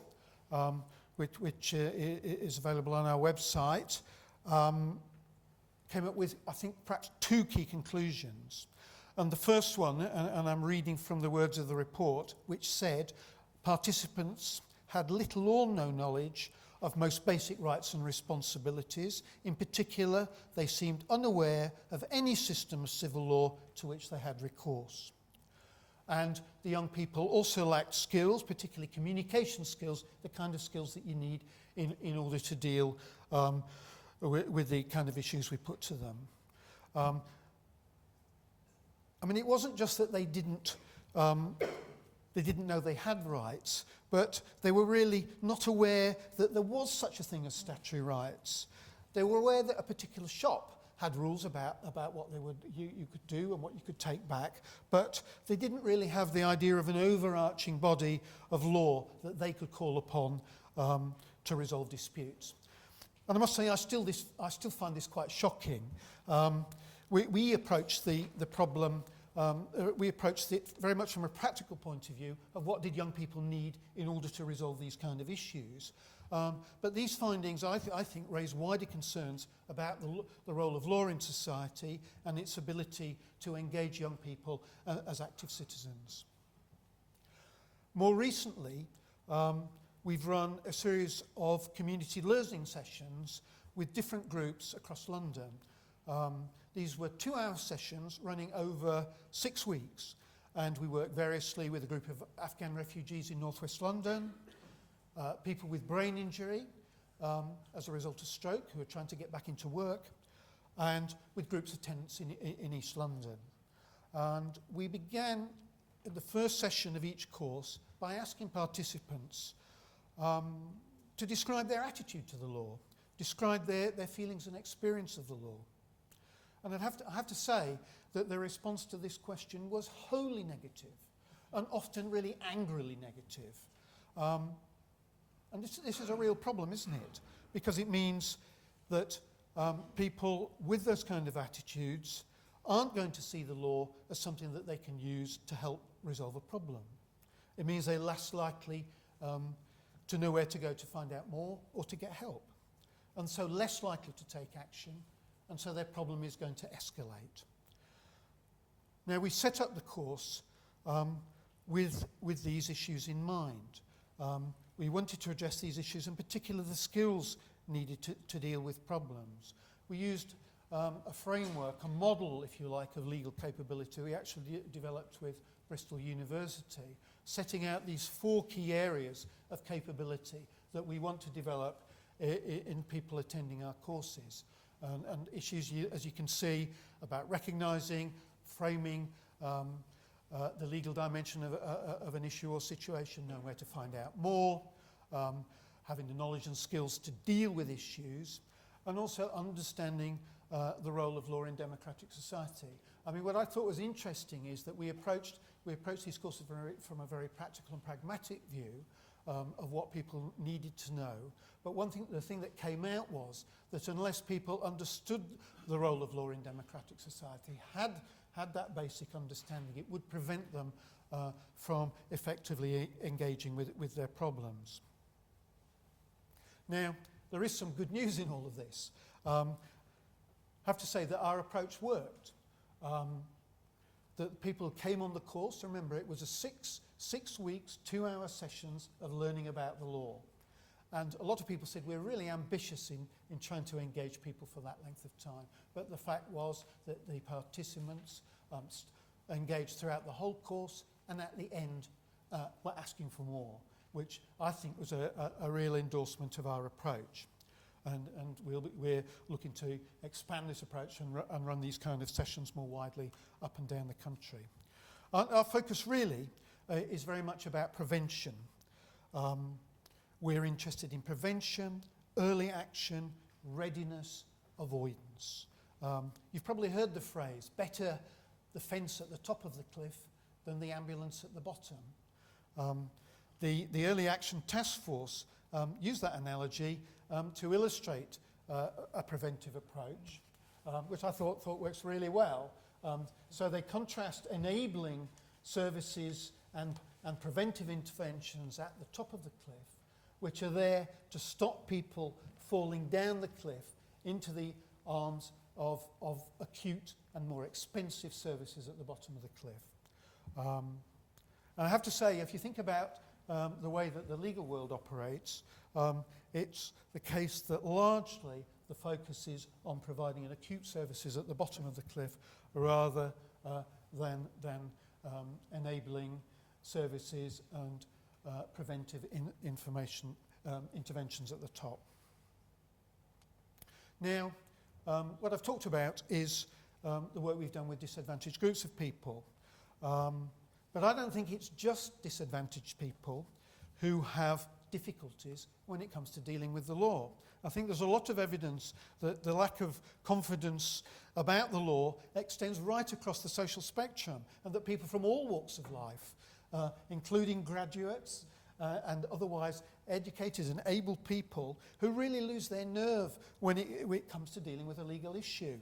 which is available on our website, came up with, I think, perhaps two key conclusions. And the first one, and I'm reading from the words of the report, which said, participants had little or no knowledge of most basic rights and responsibilities. In particular, they seemed unaware of any system of civil law to which they had recourse. And the young people also lacked skills, particularly communication skills, the kind of skills that you need in order to deal with the kind of issues we put to them. I mean, it wasn't just that they didn't know they had rights, but they were really not aware that there was such a thing as statutory rights. They were aware that a particular shop had rules about what you could do and what you could take back, but they didn't really have the idea of an overarching body of law that they could call upon to resolve disputes. And I must say, I still find this quite shocking. We approached the problem, we approached it very much from a practical point of view of what did young people need in order to resolve these kind of issues. But these findings, I think, raise wider concerns about the role of law in society and its ability to engage young people as active citizens. More recently, we've run a series of community learning sessions with different groups across London. These were 2-hour sessions running over 6 weeks, and we worked variously with a group of Afghan refugees in northwest London, people with brain injury as a result of stroke who are trying to get back into work, and with groups of tenants in East London. And we began in the first session of each course by asking participants to describe their attitude to the law, describe their feelings and experience of the law. And I have to say that the response to this question was wholly negative, and often really angrily negative. And this is a real problem, isn't it? Because it means that people with those kind of attitudes aren't going to see the law as something that they can use to help resolve a problem. It means they're less likely to know where to go to find out more or to get help, and so less likely to take action, and so their problem is going to escalate. Now, we set up the course with these issues in mind. We wanted to address these issues, in particular the skills needed to deal with problems. We used a framework, a model, if you like, of legal capability we actually developed with Bristol University, setting out these 4 key areas of capability that we want to develop in people attending our courses. And issues, as you can see, about recognising, framing the legal dimension of an issue or situation, knowing where to find out more, having the knowledge and skills to deal with issues, and also understanding the role of law in democratic society. I mean, what I thought was interesting is that we approached these courses from a very practical and pragmatic view, of what people needed to know. But the thing that came out was that unless people understood the role of law in democratic society, had that basic understanding, it would prevent them from effectively engaging with their problems. Now, there is some good news in all of this. I have to say that our approach worked. That people came on the course. Remember, it was a six weeks, 2-hour sessions of learning about the law. And a lot of people said we're really ambitious in trying to engage people for that length of time. But the fact was that the participants engaged throughout the whole course, and at the end were asking for more, which I think was a real endorsement of our approach. And we're looking to expand this approach and run these kind of sessions more widely up and down the country. Our focus really is very much about prevention. We're interested in prevention, early action, readiness, avoidance. You've probably heard the phrase, better the fence at the top of the cliff than the ambulance at the bottom. The Early Action Task Force used that analogy to illustrate a preventive approach, which I thought works really well. So they contrast enabling services and preventive interventions at the top of the cliff, which are there to stop people falling down the cliff into the arms of acute and more expensive services at the bottom of the cliff. And I have to say, if you think about the way that the legal world operates, it's the case that largely the focus is on providing an acute services at the bottom of the cliff rather than enabling services and preventive interventions at the top. Now, what I've talked about is the work we've done with disadvantaged groups of people. But I don't think it's just disadvantaged people who have difficulties when it comes to dealing with the law. I think there's a lot of evidence that the lack of confidence about the law extends right across the social spectrum, and that people from all walks of life, including graduates and otherwise educated and able people, who really lose their nerve when it comes to dealing with a legal issue.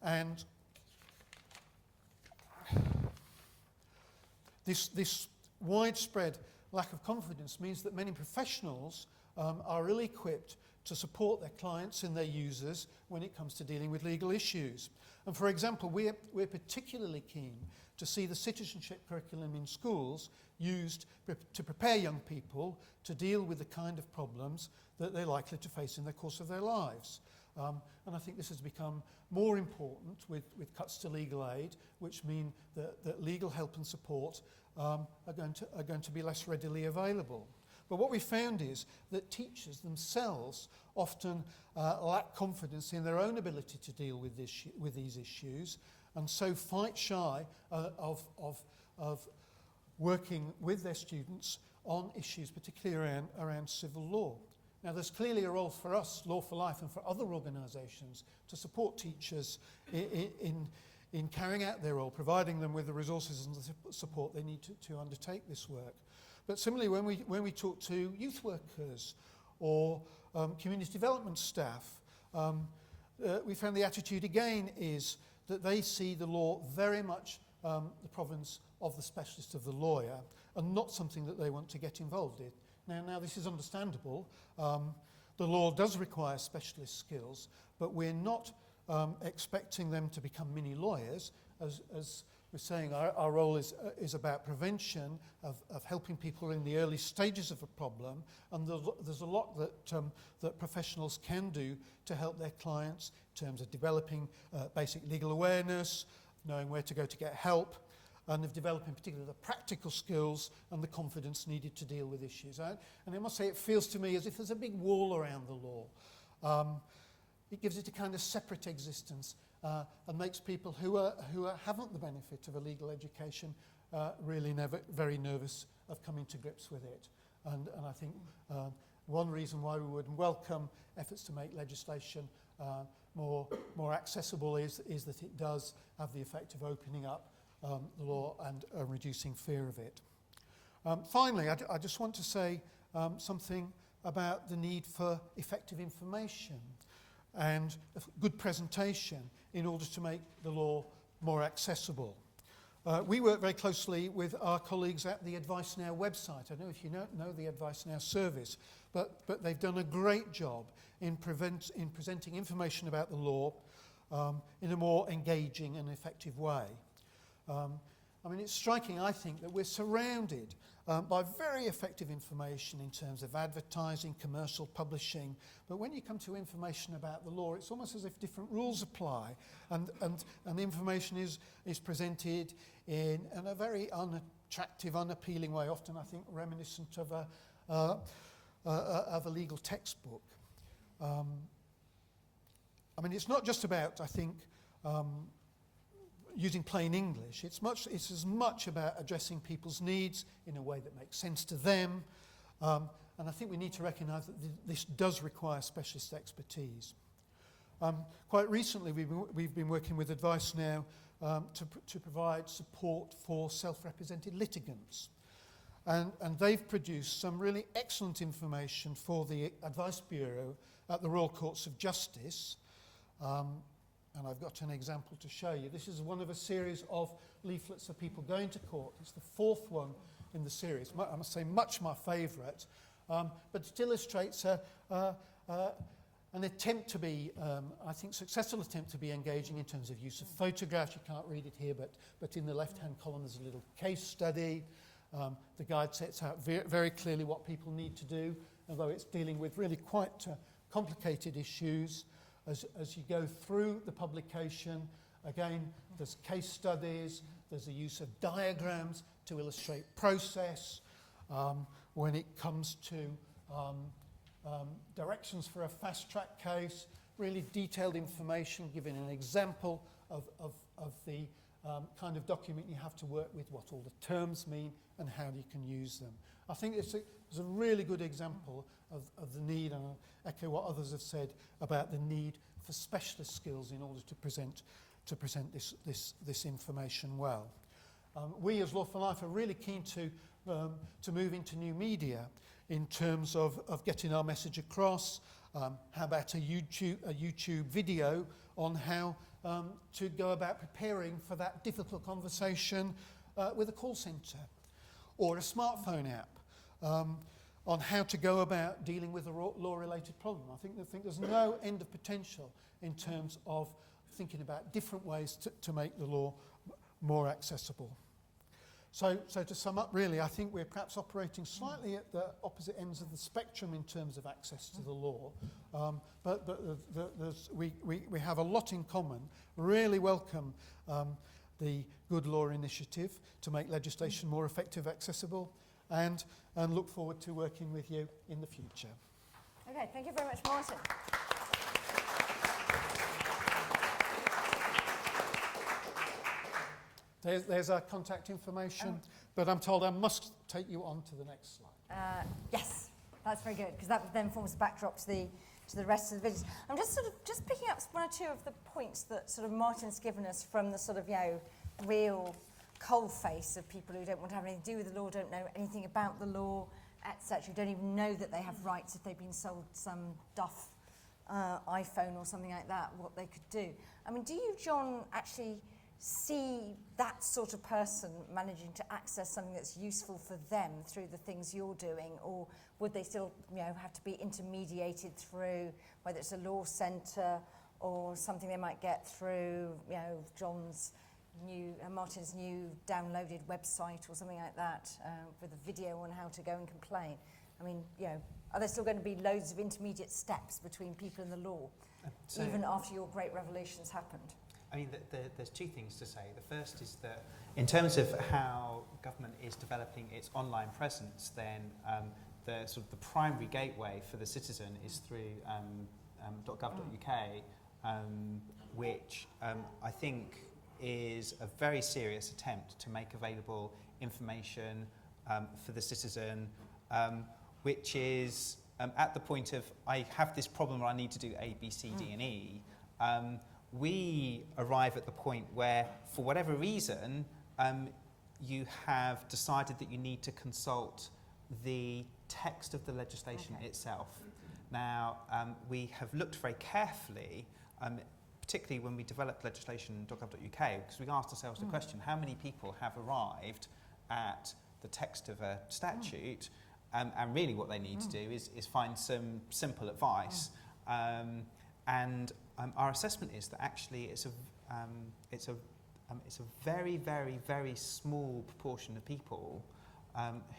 And this widespread lack of confidence means that many professionals are ill-equipped to support their clients and their users when it comes to dealing with legal issues. And for example, we're particularly keen to see the citizenship curriculum in schools used to prepare young people to deal with the kind of problems that they're likely to face in the course of their lives. And I think this has become more important with cuts to legal aid, which mean that legal help and support are going to be less readily available. But what we found is that teachers themselves often lack confidence in their own ability to deal with these issues, and so fight shy of working with their students on issues, particularly around civil law. Now, there's clearly a role for us, Law for Life, and for other organisations to support teachers in carrying out their role, providing them with the resources and the support they need to undertake this work. But similarly, when we talk to youth workers or community development staff, we found the attitude again is that they see the law very much the province of the specialist, of the lawyer, and not something that they want to get involved in. Now this is understandable. The law does require specialist skills, but we're not expecting them to become mini lawyers. As we're saying, our role is about prevention, of helping people in the early stages of a problem, and there's a lot that professionals can do to help their clients in terms of developing basic legal awareness, knowing where to go to get help, and of developing particularly the practical skills and the confidence needed to deal with issues. And I must say, it feels to me as if there's a big wall around the law. It gives it a kind of separate existence and makes people who haven't the benefit of a legal education really very nervous of coming to grips with it. And I think one reason why we would welcome efforts to make legislation more accessible is that it does have the effect of opening up the law and reducing fear of it. Finally, I just want to say something about the need for effective information and good presentation in order to make the law more accessible. We work very closely with our colleagues at the Advice Now website. I don't know if you know the Advice Now service, but they've done a great job in presenting information about the law in a more engaging and effective way. I mean, it's striking, I think, that we're surrounded by very effective information in terms of advertising, commercial publishing, but when you come to information about the law, it's almost as if different rules apply, and the information is presented in a very unattractive, unappealing way, often, I think, reminiscent of a legal textbook. I mean, it's not just about, I think, using plain English. It's as much about addressing people's needs in a way that makes sense to them. And I think we need to recognise that this does require specialist expertise. Quite recently, we've been working with Advice Now to provide support for self-represented litigants. And they've produced some really excellent information for the Advice Bureau at the Royal Courts of Justice. And I've got an example to show you. This is one of a series of leaflets of people going to court. It's the fourth one in the series. I must say, much my favourite. But it illustrates an attempt to be, I think, successful attempt to be engaging in terms of use of photographs. You can't read it here, but in the left-hand column there's a little case study. The guide sets out very clearly what people need to do, although it's dealing with really quite complicated issues. As you go through the publication, again, there's case studies, there's a use of diagrams to illustrate process. When it comes to directions for a fast-track case, really detailed information, giving an example of the kind of document you have to work with, what all the terms mean, and how you can use them. I think it's a really good example of the need, and I'll echo what others have said about the need for specialist skills in order to present this information well. We as Law for Life are really keen to move into new media in terms of getting our message across. How about a YouTube video on how to go about preparing for that difficult conversation with a call centre, or a smartphone app on how to go about dealing with a law-related problem. I think there's no end of potential in terms of thinking about different ways to make the law more accessible. So to sum up, really, I think we're perhaps operating slightly at the opposite ends of the spectrum in terms of access to the law, but we have a lot in common. Really welcome the Good Law Initiative to make legislation more effective, accessible, and look forward to working with you in the future. Okay, thank you very much, Martin. There's our contact information, but I'm told I must take you on to the next slide. Yes, that's very good, because that then forms a backdrop to the rest of the videos. I'm just picking up one or two of the points that sort of Martin's given us from the sort of, real cold face of people who don't want to have anything to do with the law, don't know anything about the law, etc., don't even know that they have rights if they've been sold some duff iPhone or something like that, what they could do. I mean, do you, John, actually see that sort of person managing to access something that's useful for them through the things you're doing, or would they still have to be intermediated through, whether it's a law centre or something they might get through Martin's new downloaded website or something like that, with a video on how to go and complain? I mean, are there still going to be loads of intermediate steps between people and the law, even after your great revelations happened? I mean, there's two things to say. The first is that in terms of how government is developing its online presence, then the sort of the primary gateway for the citizen is through .gov.uk, which I think is a very serious attempt to make available information for the citizen, which is at the point of, I have this problem where I need to do A, B, C, D, and E. We arrive at the point where, for whatever reason, you have decided that you need to consult the text of the legislation itself. Now, we have looked very carefully, particularly when we developed legislation in .gov.uk, because we asked ourselves the question, how many people have arrived at the text of a statute, and really what they need to do is find some simple advice. And our assessment is that actually it's a very, very, very small proportion of people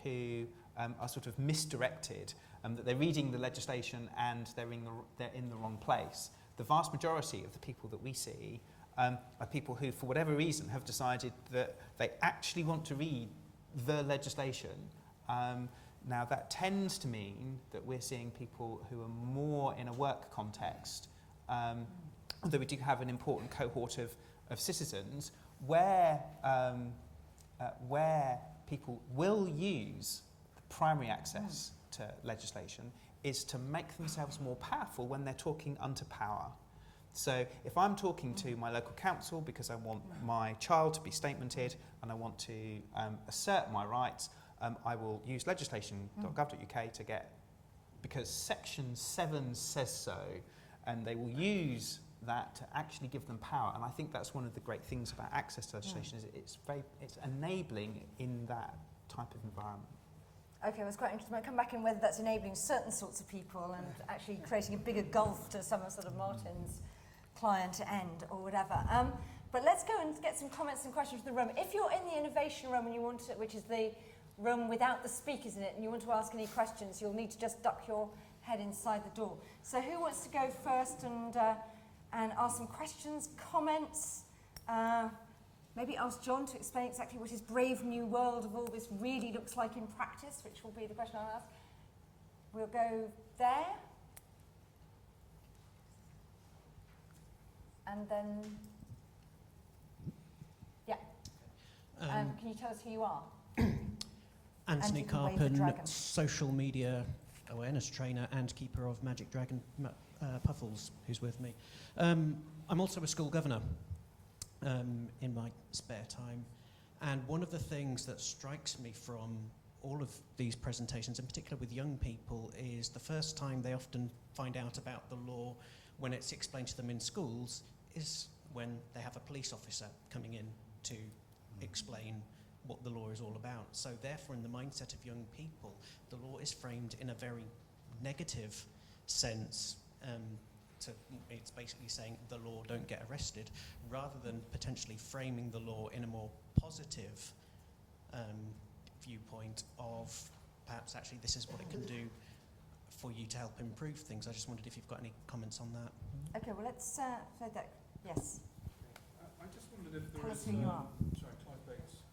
who are sort of misdirected, that they're reading the legislation and they're in the wrong place. The vast majority of the people that we see are people who, for whatever reason, have decided that they actually want to read the legislation. Now, that tends to mean that we're seeing people who are more in a work context, although we do have an important cohort of citizens where people will use primary access to legislation is to make themselves more powerful when they're talking unto power. So if I'm talking to my local council because I want my child to be statemented and I want to assert my rights, I will use legislation.gov.uk to get, because section 7 says so, and they will use that to actually give them power. And I think that's one of the great things about access to legislation, is it's enabling in that type of environment. Okay, well, it's quite interesting. I'll come back in whether that's enabling certain sorts of people and actually creating a bigger gulf to some of sort of Martin's client end or whatever. But let's go and get some comments and questions from the room. If you're in the innovation room and you want to, which is the room without the speakers in it, and you want to ask any questions, you'll need to just duck your head inside the door. So who wants to go first and ask some questions, comments? Maybe ask John to explain exactly what his brave new world of all this really looks like in practice, which will be the question I'll ask. We'll go there. And then, yeah. Can you tell us who you are? Anthony Carpen, social media awareness trainer and keeper of Magic Dragon Puffles, who's with me. I'm also a school governor in my spare time, and one of the things that strikes me from all of these presentations, in particular with young people, is the first time they often find out about the law when it's explained to them in schools is when they have a police officer coming in to explain what the law is all about. So therefore, in the mindset of young people, the law is framed in a very negative sense. It's basically saying the law, don't get arrested, rather than potentially framing the law in a more positive viewpoint of perhaps actually this is what it can do for you to help improve things. I just wondered if you've got any comments on that. Okay, well, let's say that. Yes. I just wondered if there Tell is... us who you are. Sorry, Clive Bates.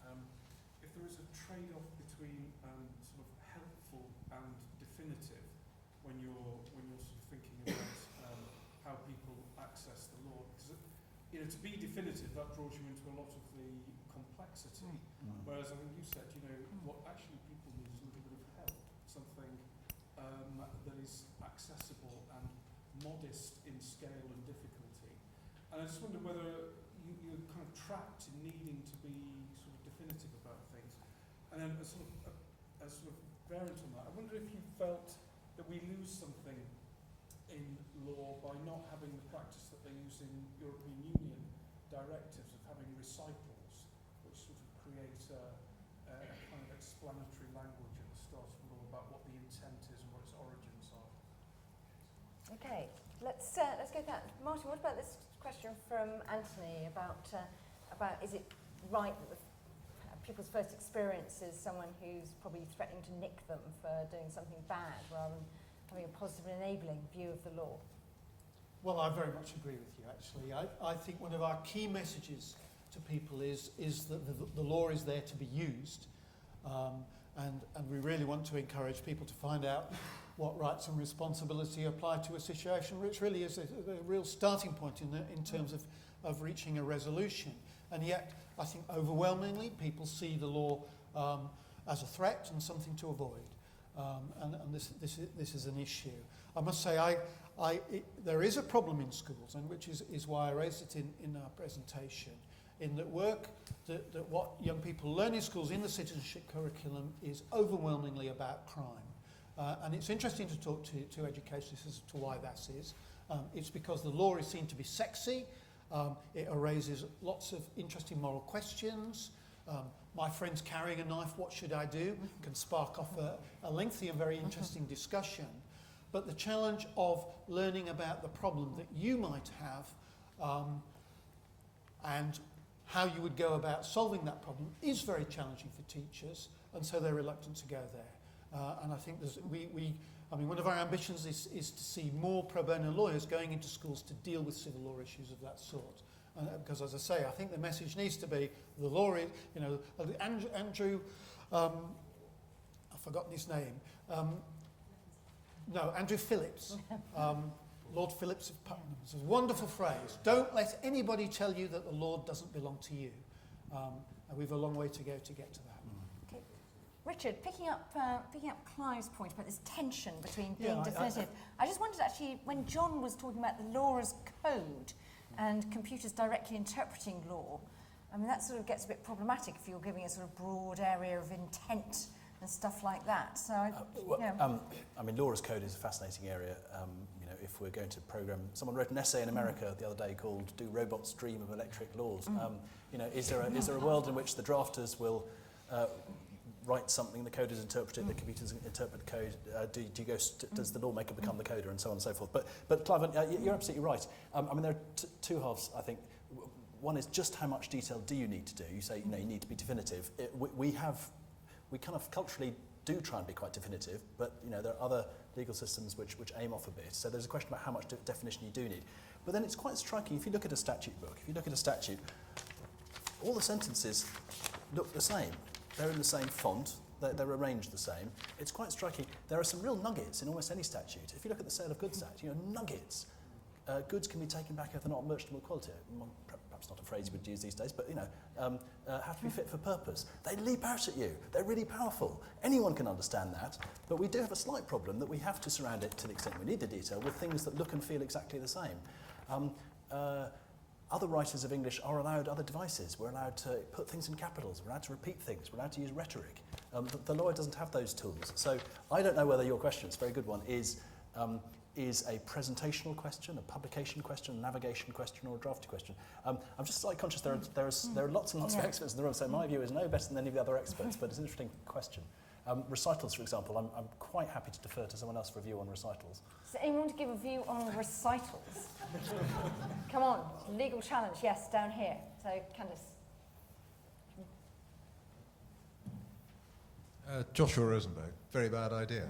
If there is a trade-off between sort of helpful and definitive when you're sort of thinking about how people access the law, because to be definitive, that draws you into a lot of the complexity. Whereas I think you said, what actually people need is a little bit of help, something that is accessible and modest in scale and difficulty. And I just wonder whether you're kind of trapped in needing to be sort of definitive about things. And then a sort of variant on that, I wonder if you felt that we lose something in law by not having the practice that they use in European Union directives of having recitals, which sort of create a kind of explanatory language at the start of the law about what the intent is and what its origins are. Okay, let's go that. Martin, what about this question from Anthony about is it right that people's first experience is someone who's probably threatening to nick them for doing something bad rather than having a positive and enabling view of the law? Well, I very much agree with you, actually. I think one of our key messages to people is that the law is there to be used, and we really want to encourage people to find out what rights and responsibility apply to a situation, which really is a real starting point in terms of reaching a resolution. And yet, I think overwhelmingly, people see the law as a threat and something to avoid. And this is an issue. I must say, there is a problem in schools, and which is why I raised it in our presentation, in that that what young people learn in schools in the citizenship curriculum is overwhelmingly about crime. And it's interesting to talk to educationists as to why that is. It's because the law is seen to be sexy. It raises lots of interesting moral questions. My friend's carrying a knife, what should I do? Can spark off a lengthy and very interesting discussion. But the challenge of learning about the problem that you might have and how you would go about solving that problem is very challenging for teachers, and so they're reluctant to go there. And I think one of our ambitions is to see more pro bono lawyers going into schools to deal with civil law issues of that sort. Because, as I say, I think the message needs to be the law is, Andrew, I've forgotten his name. Andrew Phillips, Lord Phillips of Putnam. It's a wonderful phrase. Don't let anybody tell you that the law doesn't belong to you. And we've a long way to go to get to that. Okay. Richard, picking up Clive's point about this tension between being definitive, I just wondered actually, when John was talking about the law as code and computers directly interpreting law, I mean, that sort of gets a bit problematic if you're giving a sort of broad area of intent and stuff like that. So, law as code is a fascinating area. If we're going to program, someone wrote an essay in America the other day called "Do Robots Dream of Electric Laws?" Is there a world in which the drafters will write something, the coders interpret it, the computers interpret the code? Does the lawmaker become the coder, and so on and so forth? But Clive, you're absolutely right. There are two halves, I think. One is just how much detail do you need to do? You say you need to be definitive. We kind of culturally do try and be quite definitive, but there are other legal systems which aim off a bit. So there's a question about how much definition you do need. But then it's quite striking, if you look at a statute book, all the sentences look the same. They're in the same font, they're arranged the same. It's quite striking. There are some real nuggets in almost any statute. If you look at the Sale of Goods Act, nuggets. Goods can be taken back if they're not merchantable quality. Perhaps not a phrase you would use these days, but have to be fit for purpose. They leap out at you. They're really powerful. Anyone can understand that, but we do have a slight problem that we have to surround it, to the extent we need the detail, with things that look and feel exactly the same. Other writers of English are allowed other devices. We're allowed to put things in capitals. We're allowed to repeat things. We're allowed to use rhetoric. The lawyer doesn't have those tools. So I don't know whether your question, it's a very good one, is a presentational question, a publication question, a navigation question, or a drafty question. I'm just slightly conscious there are lots and lots of experts in the room, so my view is no better than any of the other experts, but it's an interesting question. Recitals, for example, I'm quite happy to defer to someone else for a view on recitals. Does anyone want to give a view on recitals? Come on, legal challenge, yes, down here. So, Candice. Joshua Rosenberg, very bad idea.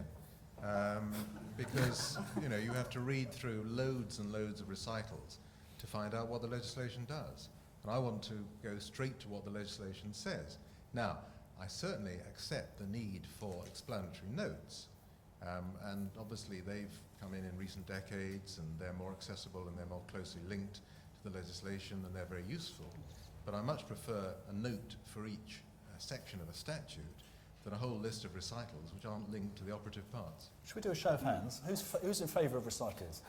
Because, you have to read through loads and loads of recitals to find out what the legislation does. And I want to go straight to what the legislation says. Now, I certainly accept the need for explanatory notes. And obviously they've come in recent decades, and they're more accessible and they're more closely linked to the legislation, and they're very useful. But I much prefer a note for each section of a statute than a whole list of recitals which aren't linked to the operative parts. Should we do a show of hands? Who's in favour of recitals?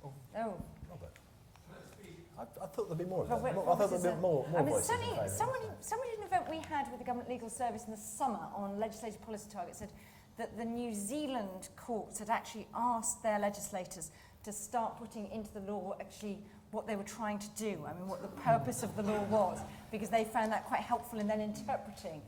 Oh. Robert. I thought there'd be more of Robert, them. I thought there'd be more voices in favour. Someone at an event we had with the Government Legal Service in the summer on legislative policy targets said that the New Zealand courts had actually asked their legislators to start putting into the law actually what they were trying to do, what the purpose of the law was, because they found that quite helpful in then interpreting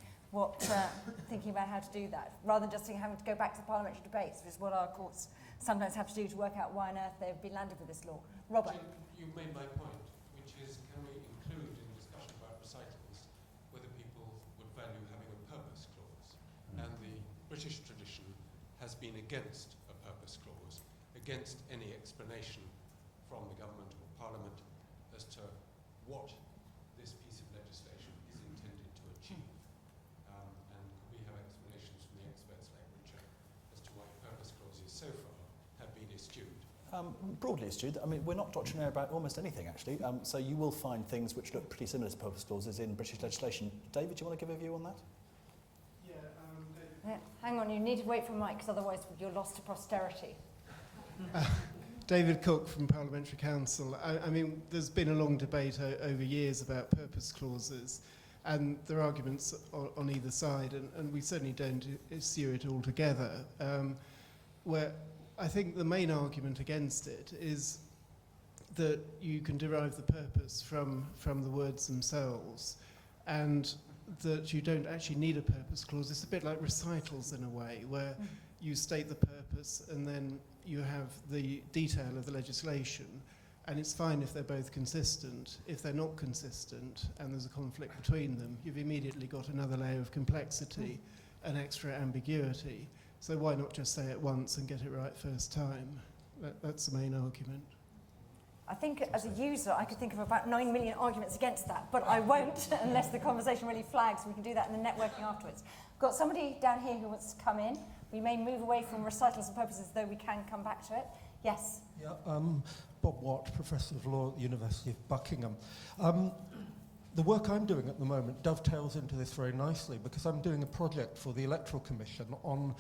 thinking about how to do that, rather than just having to go back to the parliamentary debates, which is what our courts sometimes have to do to work out why on earth they've been landed with this law. Robert? You made my point, which is, can we include in discussion about recitals whether people would value having a purpose clause? And the British tradition has been against a purpose clause, against any explanation from the government or parliament as to what this piece of legislation is intended to achieve. And could we have explanations from the experts like Richard as to why purpose clauses so far have been eschewed? Broadly eschewed. We're not doctrinaire about almost anything, actually. So you will find things which look pretty similar to purpose clauses in British legislation. David, do you want to give a view on that? Yeah, hang on, you need to wait for Mike, because otherwise you're lost to posterity. David Cook from Parliamentary Counsel. I mean, there's been a long debate over years about purpose clauses, and there are arguments on either side, and we certainly don't eschew it altogether. Where I think the main argument against it is that you can derive the purpose from the words themselves, and that you don't actually need a purpose clause. It's a bit like recitals in a way, where you state the purpose and then you have the detail of the legislation, and it's fine if they're both consistent. If they're not consistent and there's a conflict between them, you've immediately got another layer of complexity and extra ambiguity. So why not just say it once and get it right first time? That's the main argument. I think as a user, I could think of about 9 million arguments against that, but I won't unless the conversation really flags. We can do that in the networking afterwards. We've got somebody down here who wants to come in. We may move away from recitals and purposes, though we can come back to it. Yes? Yeah, Bob Watt, Professor of Law at the University of Buckingham. The work I'm doing at the moment dovetails into this very nicely because I'm doing a project for the Electoral Commission on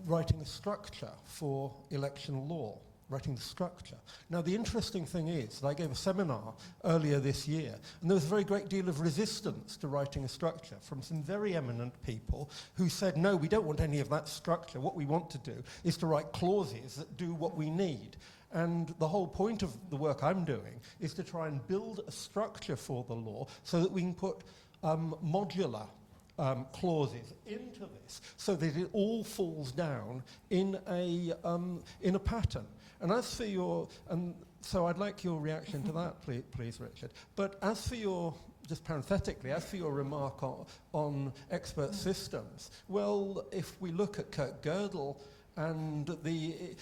writing a structure for election law. Writing the structure. Now, the interesting thing is that I gave a seminar earlier this year, and there was a very great deal of resistance to writing a structure from some very eminent people who said, no, we don't want any of that structure. What we want to do is to write clauses that do what we need. And the whole point of the work I'm doing is to try and build a structure for the law so that we can put modular clauses into this so that it all falls down in a pattern. And as for your, so I'd like your reaction to that, please, Richard. But as for your, just parenthetically, as for your remark on expert systems, well, if we look at Kurt Gödel and the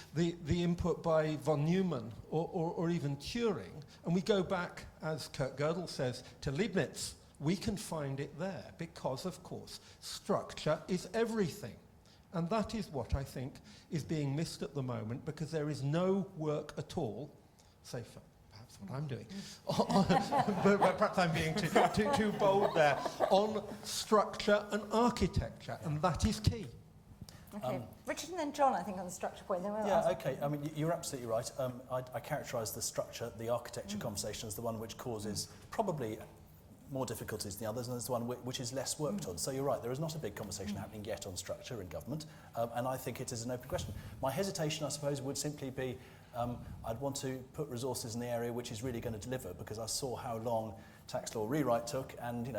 input by von Neumann or even Turing, and we go back, as Kurt Gödel says, to Leibniz, we can find it there because, of course, structure is everything. And that is what I think is being missed at the moment because there is no work at all, say for perhaps what I'm doing, but perhaps I'm being too bold there, on structure and architecture, and that is key. Okay, Richard and then John, I think, on the structure point. Then we'll yeah, okay, I mean, you're absolutely right. I characterise the structure, the architecture conversation as the one which causes probably more difficulties than the others, and there's the one which is less worked on. So you're right, there is not a big conversation happening yet on structure in government, and I think it is an open question. My hesitation, I suppose, would simply be I'd want to put resources in the area which is really going to deliver, because I saw how long tax law rewrite took, and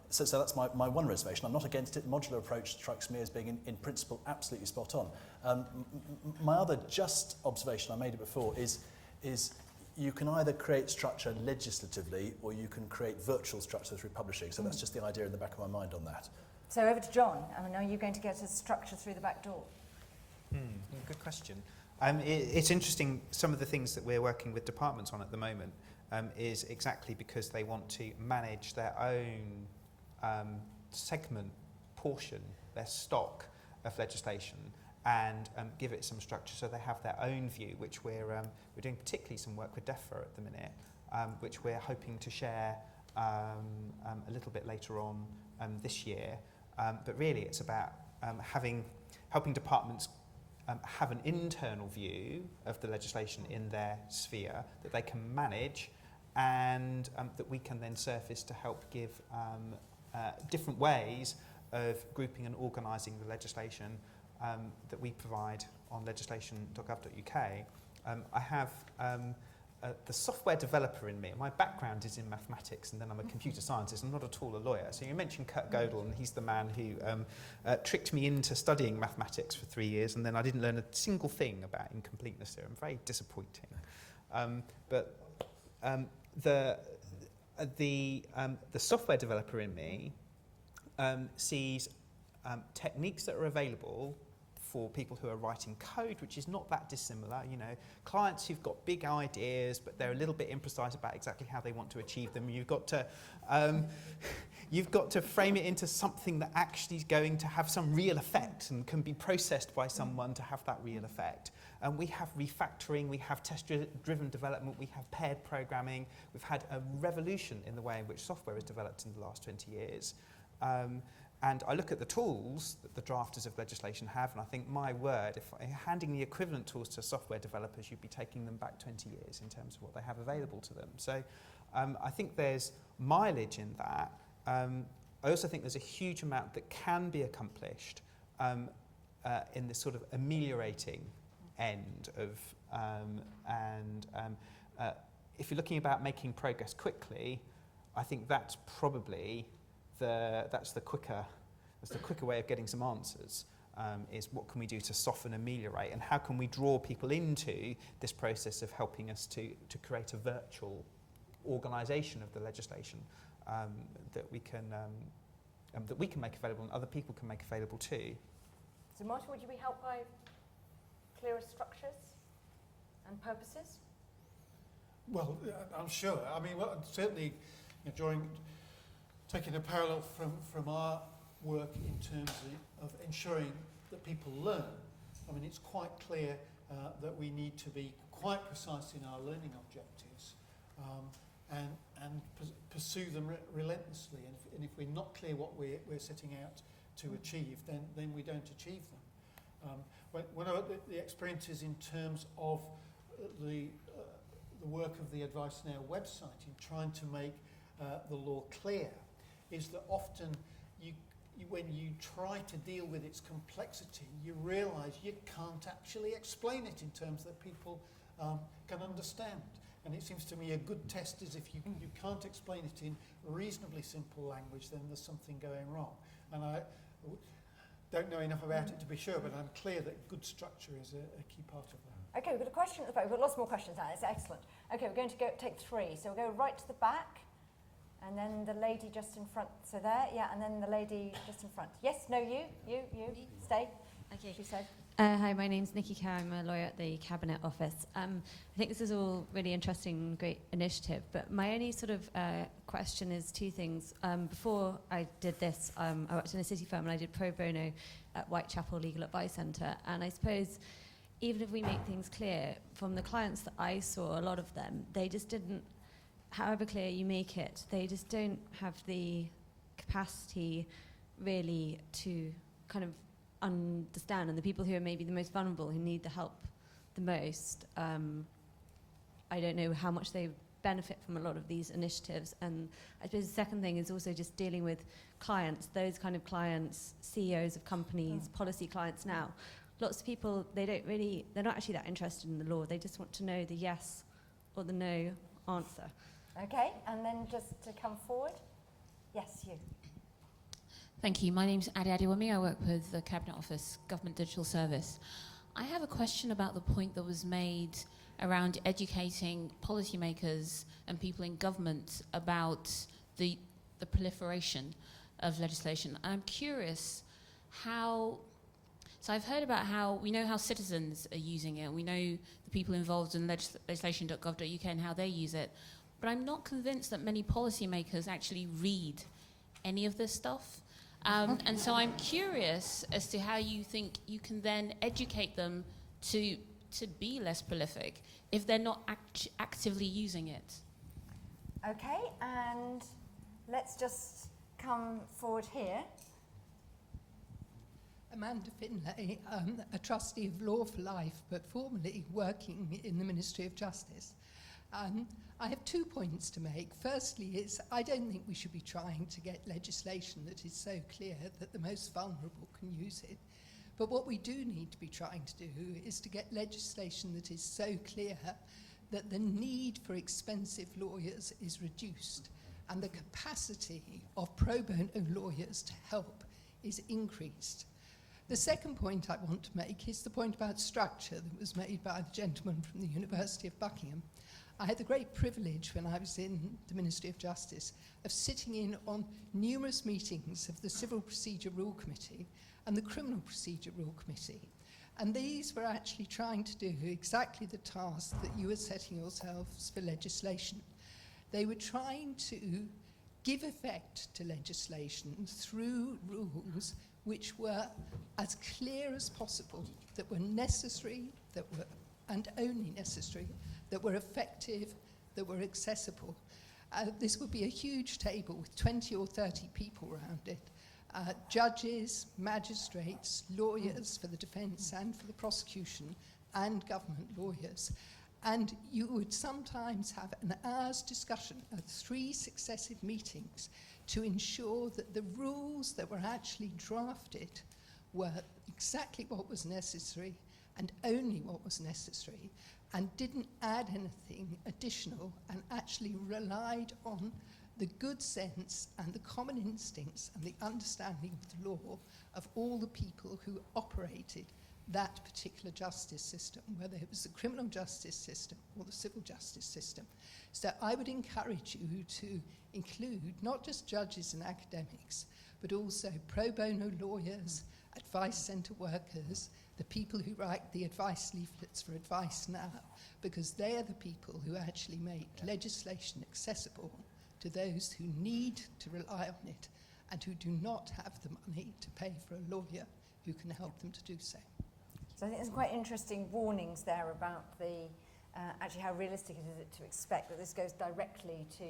so that's my one reservation. I'm not against it. Modular approach strikes me as being in principle absolutely spot on. My other just observation, I made it before, is you can either create structure legislatively or you can create virtual structure through publishing. So that's just the idea in the back of my mind on that. So over to John. I mean, are you going to get a structure through the back door? Good question. It's interesting, some of the things that we're working with departments on at the moment is exactly because they want to manage their own segment, portion, their stock of legislation, and give it some structure so they have their own view, which we're doing particularly some work with DEFRA at the minute, which we're hoping to share a little bit later on this year. But really it's about helping departments have an internal view of the legislation in their sphere that they can manage, and that we can then surface to help give different ways of grouping and organising the legislation that we provide on legislation.gov.uk. I have the software developer in me. My background is in mathematics, and then I'm a computer scientist. I'm not at all a lawyer. So you mentioned Kurt Gödel, and he's the man who tricked me into studying mathematics for 3 years, and then I didn't learn a single thing about incompleteness theorem. Very disappointing. But the software developer in me sees techniques that are available for people who are writing code, which is not that dissimilar. Clients who've got big ideas, but they're a little bit imprecise about exactly how they want to achieve them. You've got to frame it into something that actually is going to have some real effect and can be processed by someone to have that real effect. And we have refactoring, we have test-driven development, we have paired programming. We've had a revolution in the way in which software is developed in the last 20 years. And I look at the tools that the drafters of legislation have, and I think, my word, if handing the equivalent tools to software developers, you'd be taking them back 20 years in terms of what they have available to them. So I think there's mileage in that. I also think there's a huge amount that can be accomplished in this sort of ameliorating end of, if you're looking about making progress quickly, I think that's probably the quicker way of getting some answers. Is what can we do to soften, ameliorate, and how can we draw people into this process of helping us to create a virtual organisation of the legislation that we can make available and other people can make available too. So Martin, would you be helped by clearer structures and purposes? Well, I'm sure. I mean, well, certainly, taking a parallel from our work in terms of ensuring that people learn, I mean, it's quite clear that we need to be quite precise in our learning objectives and pursue them relentlessly. And if we're not clear what we're setting out to achieve, then we don't achieve them. When I look at the experiences in terms of the work of the Advice Now website in trying to make the law clear, is that often when you try to deal with its complexity, you realise you can't actually explain it in terms that people can understand. And it seems to me a good test is if you can't explain it in reasonably simple language, then there's something going wrong. And I don't know enough about it to be sure, but I'm clear that good structure is a key part of that. Okay, we've got a question at the back. We've got lots more questions now. It's excellent. Okay, we're going to take three. So we'll go right to the back, and then the lady just in front. So there, yeah, and then the lady just in front. Yes, no, you, stay. Okay. She said. Hi, my name's Nikki Kerr. I'm a lawyer at the Cabinet Office. I think this is all really interesting, great initiative, but my only sort of question is two things. Before I did this, I worked in a city firm and I did pro bono at Whitechapel Legal Advice Centre, and I suppose even if we make things clear, from the clients that I saw, a lot of them, they just didn't, however clear you make it, they just don't have the capacity really to kind of understand, and the people who are maybe the most vulnerable, who need the help the most, I don't know how much they benefit from a lot of these initiatives. And I suppose the second thing is also just dealing with clients, those kind of clients, CEOs of companies, policy clients now. Lots of people, they're not actually that interested in the law, they just want to know the yes or the no answer. Okay, and then just to come forward. Yes, you. Thank you. My name's Adi Adiwami. I work with the Cabinet Office Government Digital Service. I have a question about the point that was made around educating policymakers and people in government about the proliferation of legislation. I'm curious how... So I've heard about how we know how citizens are using it. We know the people involved in legislation.gov.uk and how they use it. But I'm not convinced that many policymakers actually read any of this stuff. And so I'm curious as to how you think you can then educate them to be less prolific if they're not actively using it. Okay, and let's just come forward here. Amanda Finlay, a trustee of Law for Life, but formerly working in the Ministry of Justice. I have 2 points to make. Firstly, is I don't think we should be trying to get legislation that is so clear that the most vulnerable can use it. But what we do need to be trying to do is to get legislation that is so clear that the need for expensive lawyers is reduced and the capacity of pro bono lawyers to help is increased. The second point I want to make is the point about structure that was made by the gentleman from the University of Buckingham. I had the great privilege when I was in the Ministry of Justice of sitting in on numerous meetings of the Civil Procedure Rule Committee and the Criminal Procedure Rule Committee. And these were actually trying to do exactly the task that you were setting yourselves for legislation. They were trying to give effect to legislation through rules which were as clear as possible, that were necessary, and only necessary, that were effective, that were accessible. This would be a huge table with 20 or 30 people around it. judges, magistrates, lawyers for the defence and for the prosecution, and government lawyers. And you would sometimes have an hour's discussion at 3 successive meetings to ensure that the rules that were actually drafted were exactly what was necessary and only what was necessary, and didn't add anything additional, and actually relied on the good sense and the common instincts and the understanding of the law of all the people who operated that particular justice system, whether it was the criminal justice system or the civil justice system. So I would encourage you to include not just judges and academics, but also pro bono lawyers, advice centre workers, the people who write the advice leaflets for Advice Now, because they are the people who actually make legislation accessible to those who need to rely on it and who do not have the money to pay for a lawyer who can help them to do so. So I think there's quite interesting warnings there about the actually how realistic it is to expect that this goes directly to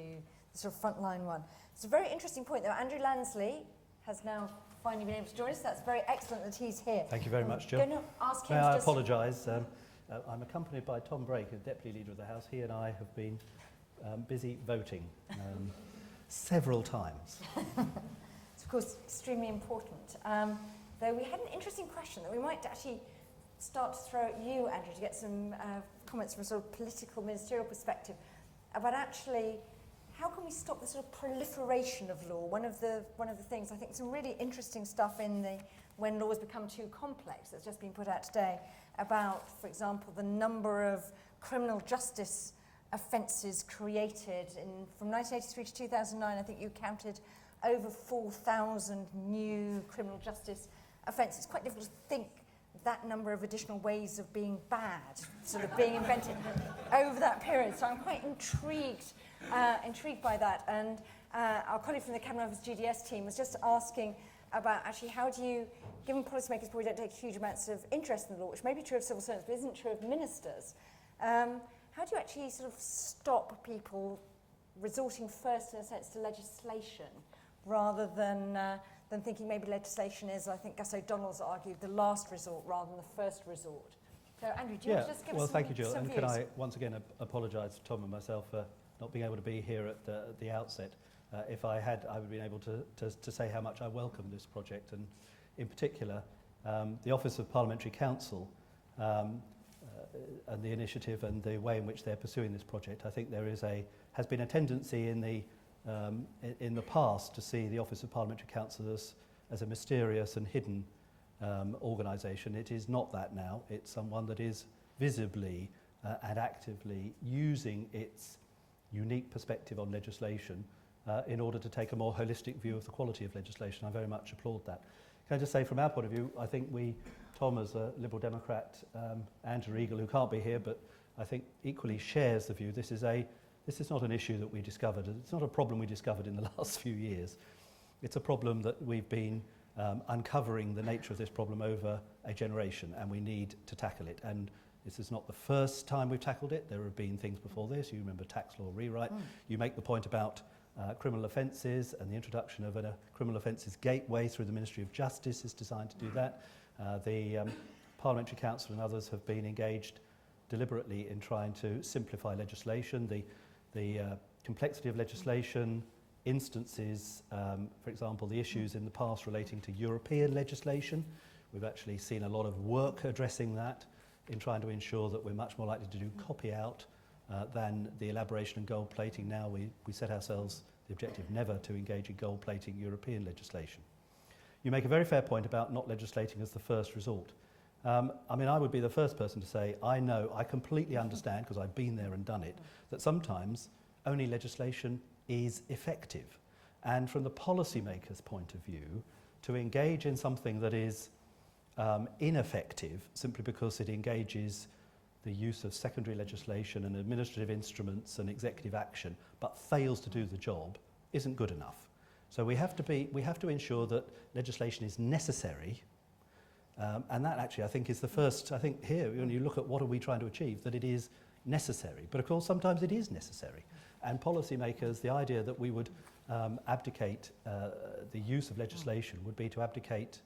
the sort of frontline one. It's a very interesting point though. Andrew Lansley has now finally been able to join us. That's very excellent that he's here. Thank you very much, Jill. Going to ask him May I just apologise. I'm accompanied by Tom Brake, the Deputy Leader of the House. He and I have been busy voting several times. It's of course extremely important. Though we had an interesting question that we might actually start to throw at you, Andrew, to get some comments from a sort of political ministerial perspective about actually how can we stop the sort of proliferation of law? One of the things, I think some really interesting stuff in the when laws become too complex that's just been put out today about, for example, the number of criminal justice offences created from 1983 to 2009. I think you counted over 4,000 new criminal justice offences. It's quite difficult to think that number of additional ways of being bad sort of being invented over that period. So I'm quite intrigued by that. And our colleague from the Cabinet Office GDS team was just asking about actually how do you, given policymakers probably don't take huge amounts of interest in the law, which may be true of civil servants but isn't true of ministers, how do you actually sort of stop people resorting first, in a sense, to legislation rather than thinking maybe legislation is, I think Gus O'Donnell's argued, the last resort rather than the first resort? So, Andrew, do you want to just give us thank you, Jill. And views? can I once again apologise to Tom and myself for not being able to be here at the outset. If I had, I would have been able to say how much I welcome this project, and in particular, the Office of Parliamentary Counsel and the initiative and the way in which they're pursuing this project. I think there has been a tendency in the past to see the Office of Parliamentary Counsel as a mysterious and hidden organisation. It is not that now. It's someone that is visibly and actively using its unique perspective on legislation in order to take a more holistic view of the quality of legislation. I very much applaud that. Can I just say, from our point of view, I think Tom as a Liberal Democrat, Andrew Eagle, who can't be here, but I think equally shares the view, this is not an issue that we discovered. It's not a problem we discovered in the last few years. It's a problem that we've been uncovering the nature of this problem over a generation, and we need to tackle it. And this is not the first time we've tackled it. There have been things before this. You remember tax law rewrite. You make the point about criminal offences, and the introduction of a criminal offences gateway through the Ministry of Justice is designed to do that. The Parliamentary Counsel and others have been engaged deliberately in trying to simplify legislation. The complexity of legislation, instances, for example, the issues in the past relating to European legislation. We've actually seen a lot of work addressing that in trying to ensure that we're much more likely to do copy out than the elaboration and gold plating. Now we set ourselves the objective never to engage in gold plating European legislation. You make a very fair point about not legislating as the first resort. I mean, I would be the first person to say, I completely understand, because I've been there and done it, that sometimes only legislation is effective. And from the policymaker's point of view, to engage in something that is ineffective simply because it engages the use of secondary legislation and administrative instruments and executive action, but fails to do the job, isn't good enough. So we have to ensure that legislation is necessary, and that actually I think is the first. I think here when you look at what are we trying to achieve, that it is necessary. But of course sometimes it is necessary, and policymakers, the idea that we would abdicate the use of legislation would be to abdicate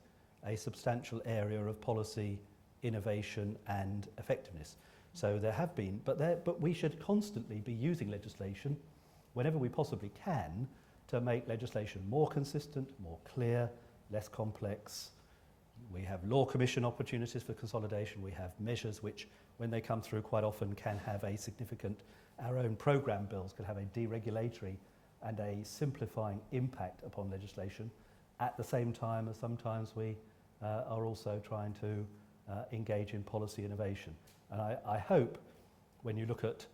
a substantial area of policy, innovation and effectiveness. So there have been, but we should constantly be using legislation whenever we possibly can to make legislation more consistent, more clear, less complex. We have law commission opportunities for consolidation. We have measures which, when they come through, quite often can have a significant, our own programme bills can have a deregulatory and a simplifying impact upon legislation, at the same time as sometimes we are also trying to engage in policy innovation. And I hope when you look at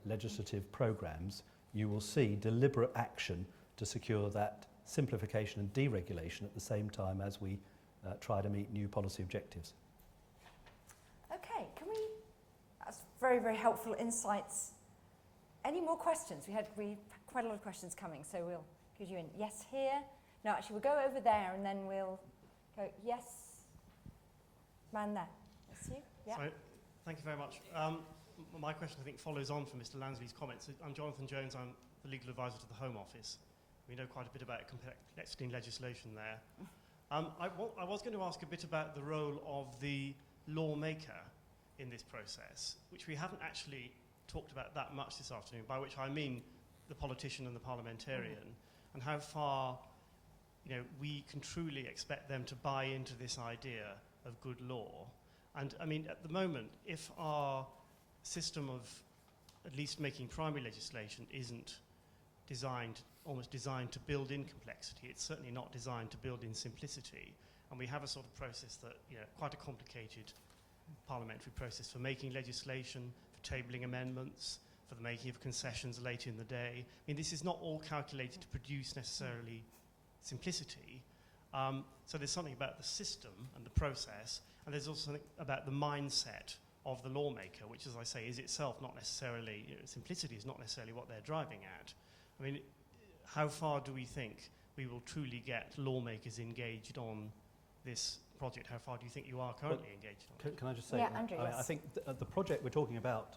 legislative programmes, you will see deliberate action to secure that simplification and deregulation at the same time as we try to meet new policy objectives. Okay, that's very, very helpful insights. Any more questions? We had quite a lot of questions coming, so we'll give you in. Yes, here. No, actually, we'll go over there and then we'll go, yes. Man there. That's you. Yeah. So, thank you very much. My question, I think, follows on from Mr. Lansley's comments. I'm Jonathan Jones. I'm the legal advisor to the Home Office. We know quite a bit about complexity in legislation there. I was going to ask a bit about the role of the lawmaker in this process, which we haven't actually talked about that much this afternoon, by which I mean the politician and the parliamentarian, and how far we can truly expect them to buy into this idea of good law. And I mean, at the moment, if our system of at least making primary legislation isn't almost designed to build in complexity, it's certainly not designed to build in simplicity. And we have a sort of process that, quite a complicated parliamentary process for making legislation, for tabling amendments, for the making of concessions later in the day. I mean, this is not all calculated to produce necessarily simplicity. So there's something about the system and the process, and there's also something about the mindset of the lawmaker, which, as I say, is itself not necessarily, simplicity is not necessarily what they're driving at. I mean, how far do we think we will truly get lawmakers engaged on this project? How far do you think you are currently engaged on? Can I just say, yeah, Andrew, yes. I think the project we're talking about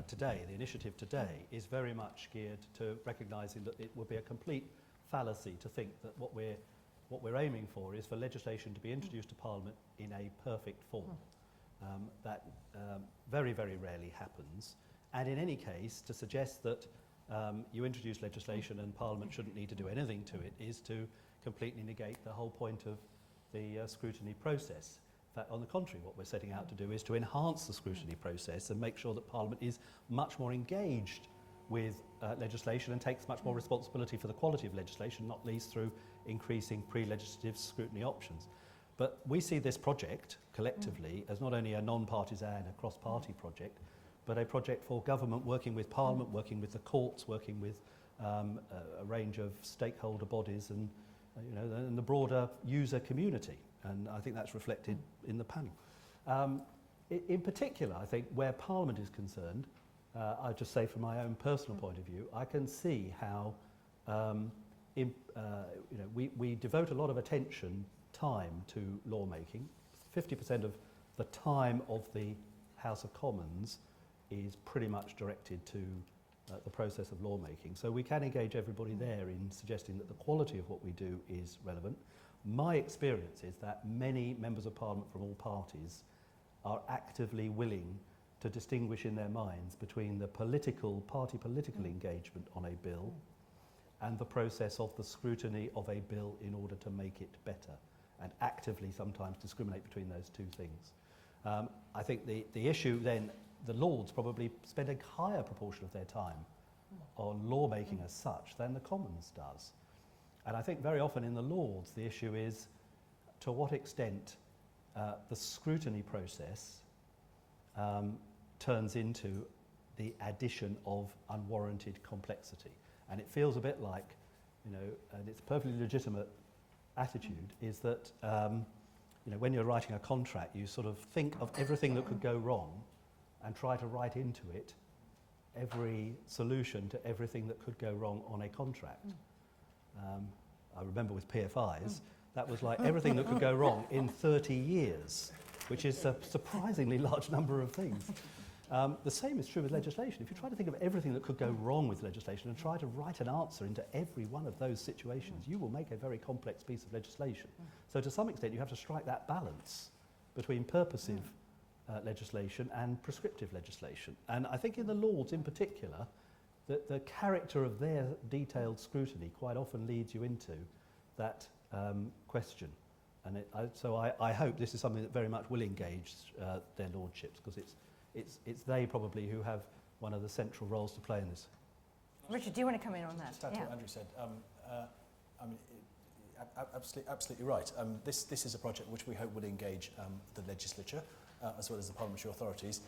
today, the initiative today, is very much geared to recognising that it would be a complete fallacy to think that what we're aiming for is for legislation to be introduced to Parliament in a perfect form. That very, very rarely happens. And in any case, to suggest that you introduce legislation and Parliament shouldn't need to do anything to it is to completely negate the whole point of the scrutiny process. In fact, on the contrary, what we're setting out to do is to enhance the scrutiny process and make sure that Parliament is much more engaged with legislation and takes much more responsibility for the quality of legislation, not least through increasing pre-legislative scrutiny options. But we see this project collectively as not only a non-partisan, a cross-party project, but a project for government working with Parliament, working with the courts, working with a range of stakeholder bodies and and the broader user community. And I think that's reflected in the panel. In particular, I think where Parliament is concerned, I'll just say from my own personal point of view, I can see how we devote a lot of attention, time to lawmaking. 50% of the time of the House of Commons is pretty much directed to the process of lawmaking. So we can engage everybody there in suggesting that the quality of what we do is relevant. My experience is that many members of Parliament from all parties are actively willing to distinguish in their minds between the political engagement on a bill and the process of the scrutiny of a bill in order to make it better, and actively sometimes discriminate between those two things. I think the issue then, the Lords probably spend a higher proportion of their time on lawmaking as such than the Commons does. And I think very often in the Lords the issue is to what extent the scrutiny process turns into the addition of unwarranted complexity. And it feels a bit like, and it's a perfectly legitimate attitude, is that when you're writing a contract, you sort of think of everything that could go wrong and try to write into it every solution to everything that could go wrong on a contract. I remember with PFIs, that was like everything that could go wrong in 30 years, which is a surprisingly large number of things. The same is true with legislation. If you try to think of everything that could go wrong with legislation and try to write an answer into every one of those situations, you will make a very complex piece of legislation. So to some extent, you have to strike that balance between purposive legislation and prescriptive legislation. And I think in the Lords in particular, the character of their detailed scrutiny quite often leads you into that question. And so I hope this is something that very much will engage their lordships, because it's they probably who have one of the central roles to play in this. Richard, do you want to come in on that? That's what Andrew said. I mean, absolutely right. This is a project which we hope will engage the legislature as well as the parliamentary authorities.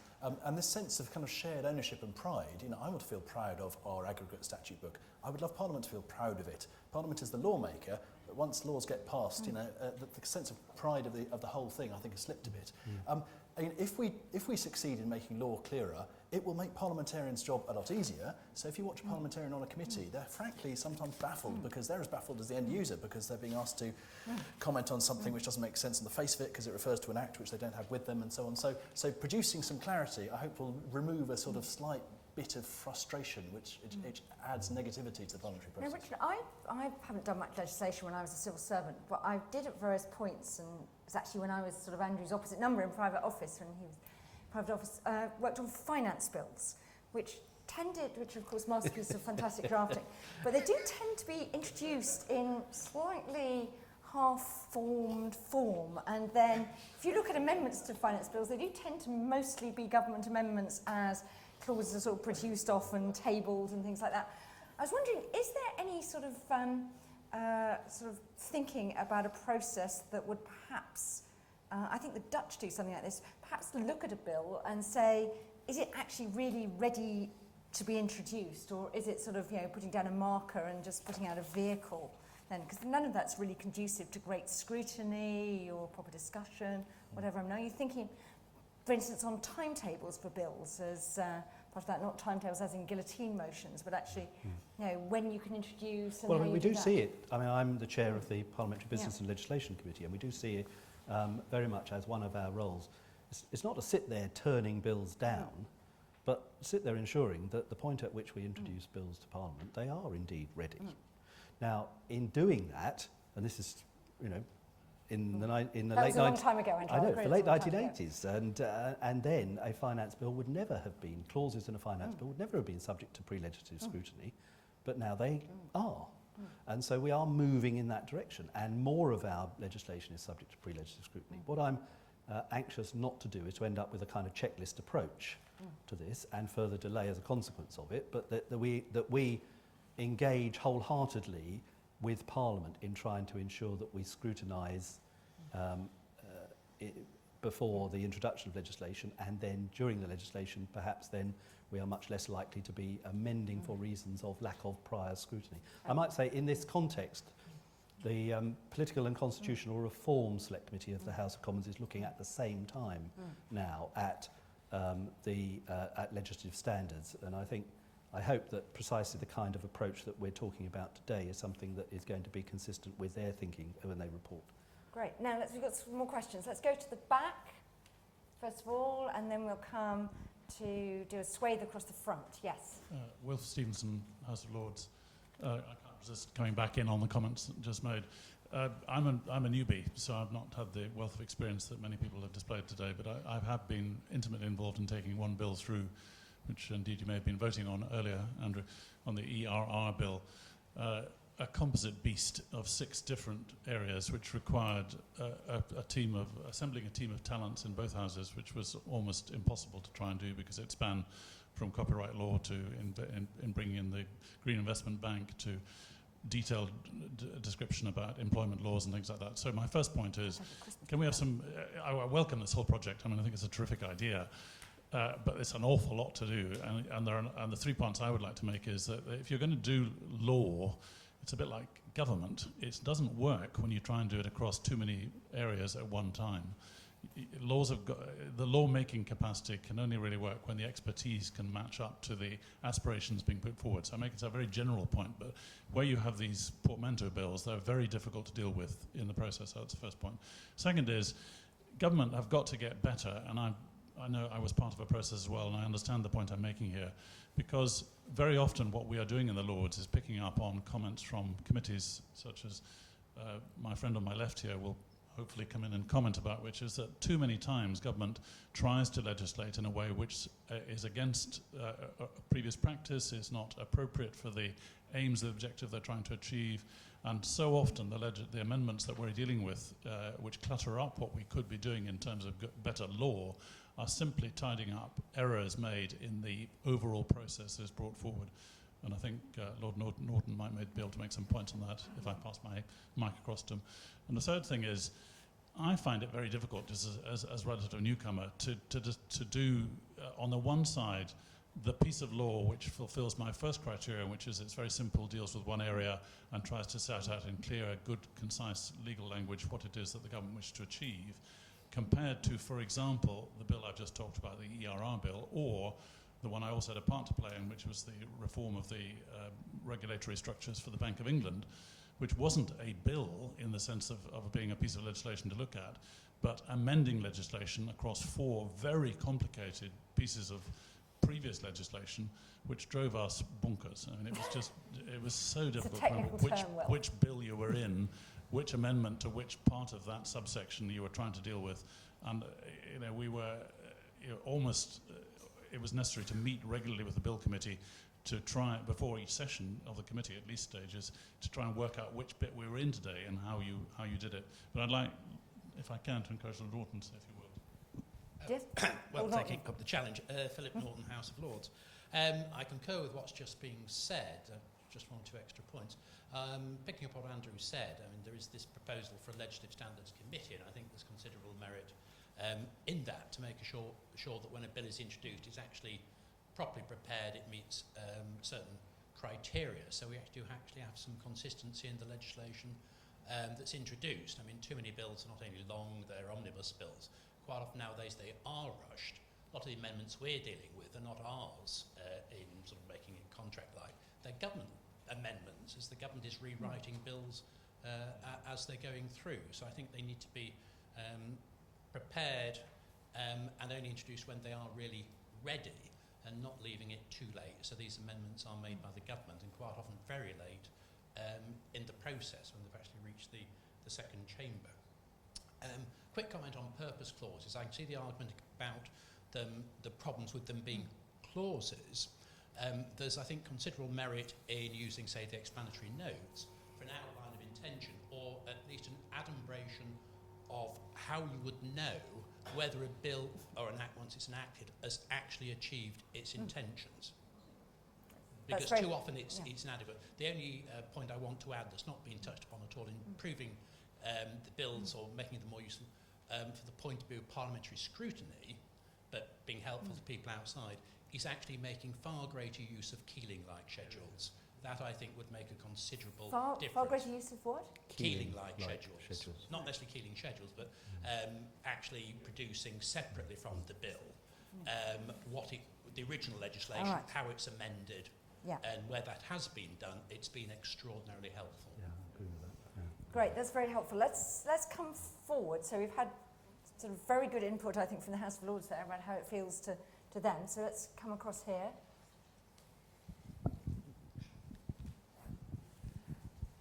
And this sense of kind of shared ownership and pride, you know, I want to feel proud of our aggregate statute book. I would love Parliament to feel proud of it. Parliament is the lawmaker, but once laws get passed, you know, the sense of pride of the whole thing, I think, has slipped a bit. If we succeed in making law clearer, it will make parliamentarians' job a lot easier. So if you watch a parliamentarian on a committee, they're frankly sometimes baffled because they're as baffled as the end user, because they're being asked to comment on something which doesn't make sense on the face of it because it refers to an act which they don't have with them and so on. So producing some clarity, I hope, will remove a sort of slight bit of frustration which it adds negativity to the parliamentary process. Now, Richard, I haven't done much legislation when I was a civil servant, but I did at various points, and it was actually when I was sort of Andrew's opposite number in private office, when he was private office, worked on finance bills, which of course masterpiece of fantastic drafting, but they do tend to be introduced in slightly half-formed form, and then if you look at amendments to finance bills, they do tend to mostly be government amendments as clauses are sort of produced off and tabled and things like that. I was wondering, is there any sort of thinking about a process that would perhaps, I think the Dutch do something like this, perhaps look at a bill and say, is it actually really ready to be introduced, or is it sort of, you know, putting down a marker and just putting out a vehicle then? Because none of that's really conducive to great scrutiny or proper discussion, whatever. Now you're thinking, for instance, on timetables for bills as part of that, not timetables as in guillotine motions, but actually, you know, when you can introduce and well, how you we do that. see it. I mean, I'm the chair of the Parliamentary Business and Legislation Committee, and we do see it very much as one of our roles. It's not to sit there turning bills down, but sit there ensuring that the point at which we introduce bills to Parliament, they are indeed ready. Now, in doing that, and this is, you know, in the late 1980s, and then a finance bill would never have been, clauses in a finance bill would never have been subject to pre-legislative scrutiny, but now they are. And so we are moving in that direction, and more of our legislation is subject to pre-legislative scrutiny. What I'm anxious not to do is to end up with a kind of checklist approach to this and further delay as a consequence of it, but that we engage wholeheartedly with Parliament in trying to ensure that we scrutinise before the introduction of legislation, and then during the legislation perhaps then we are much less likely to be amending for reasons of lack of prior scrutiny. I might say in this context, the Political and Constitutional Reform Select Committee of the House of Commons is looking at the same time now at legislative standards, and I hope that precisely the kind of approach that we're talking about today is something that is going to be consistent with their thinking when they report. Great. Now we've got some more questions. Let's go to the back first of all, and then we'll come to do a swathe across the front. Yes. Wilf Stevenson, House of Lords. I can't resist coming back in on the comments just made. I'm a newbie, so I've not had the wealth of experience that many people have displayed today, but I have been intimately involved in taking one bill through, which indeed you may have been voting on earlier, Andrew, on the ERR bill, a composite beast of 6 different areas, which required assembling a team of talents in both houses, which was almost impossible to try and do because it spanned from copyright law to in bringing in the Green Investment Bank to detailed description about employment laws and things like that. So my first point is, can we have some, I welcome this whole project. I mean, I think it's a terrific idea. But it's an awful lot to do, and the 3 points I would like to make is that if you're going to do law, it's a bit like government. It doesn't work when you try and do it across too many areas at one time. The law-making capacity can only really work when the expertise can match up to the aspirations being put forward. So I make it a very general point, but where you have these portmanteau bills, they're very difficult to deal with in the process. So that's the first point. Second is, government have got to get better, and I know I was part of a process as well, and I understand the point I'm making here, because very often what we are doing in the Lords is picking up on comments from committees such as my friend on my left here will hopefully come in and comment about, which is that too many times government tries to legislate in a way which is against previous practice, is not appropriate for the aims, the objective they're trying to achieve, and so often the amendments that we're dealing with, which clutter up what we could be doing in terms of better law, are simply tidying up errors made in the overall process as brought forward. And I think Lord Norton might be able to make some points on that if I pass my mic across to him. And the third thing is, I find it very difficult, just as relative newcomer, to do, on the one side, the piece of law which fulfills my first criterion, which is it's very simple, deals with one area, and tries to set out in clear, good, concise legal language what it is that the government wishes to achieve, compared to, for example, the bill I've just talked about, the ERR bill, or the one I also had a part to play in, which was the reform of the regulatory structures for the Bank of England, which wasn't a bill in the sense of being a piece of legislation to look at, but amending legislation across 4 very complicated pieces of previous legislation, which drove us bonkers. I mean, it was so difficult to remember which bill you were in, which amendment to which part of that subsection you were trying to deal with. And, we were almost... it was necessary to meet regularly with the Bill Committee to try, before each session of the committee, at least stages, to try and work out which bit we were in today and how you did it. But I'd like, if I can, to encourage Lord Norton, if you will. Well, taking up the challenge, Philip Norton, House of Lords. I concur with what's just being said. Just 1 or 2 extra points. Picking up what Andrew said, I mean, there is this proposal for a Legislative Standards Committee, and I think there's considerable merit in that to make sure that when a bill is introduced, it's actually properly prepared, it meets certain criteria. So we do actually have some consistency in the legislation that's introduced. I mean, too many bills are not only long, they're omnibus bills. Quite often nowadays they are rushed. A lot of the amendments we're dealing with are not ours in sort of making it contract-like. They're government amendments as the government is rewriting bills as they're going through. So I think they need to be prepared and only introduced when they are really ready and not leaving it too late. So these amendments are made by the government and quite often very late in the process when they've actually reached the second chamber. Quick comment on purpose clauses. I can see the argument about the problems with them being clauses. There's, I think, considerable merit in using, say, the explanatory notes for an outline of intention, or at least an adumbration of how you would know whether a bill or an act, once it's enacted, has actually achieved its intentions. Because too often it's inadequate. The only point I want to add that's not been touched upon at all in improving the bills or making them more useful for the point of view of parliamentary scrutiny, but being helpful to people outside, is actually making far greater use of Keeling-like schedules. That, I think, would make a considerable difference. Far greater use of what? Keeling-like schedules. Not necessarily Keeling schedules, but actually producing separately from the bill the original legislation, how it's amended, and where that has been done, it's been extraordinarily helpful. Yeah, I agree with that. Yeah. Great, that's very helpful. Let's come forward. So we've had sort of very good input, I think, from the House of Lords there about how it feels to them. So let's come across here.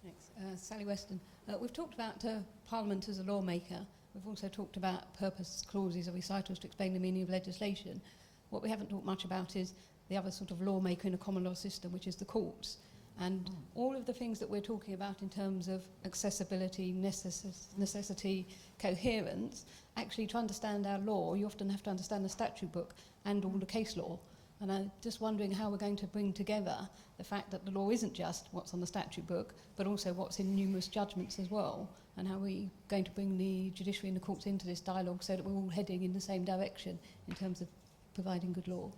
Thanks. Sally Weston. We've talked about Parliament as a lawmaker. We've also talked about purpose clauses or recitals to explain the meaning of legislation. What we haven't talked much about is the other sort of lawmaker in a common law system, which is the courts. And all of the things that we're talking about in terms of accessibility, necessity, coherence, actually to understand our law, you often have to understand the statute book and all the case law. And I'm just wondering how we're going to bring together the fact that the law isn't just what's on the statute book, but also what's in numerous judgments as well, and how we're going to bring the judiciary and the courts into this dialogue so that we're all heading in the same direction in terms of providing good law.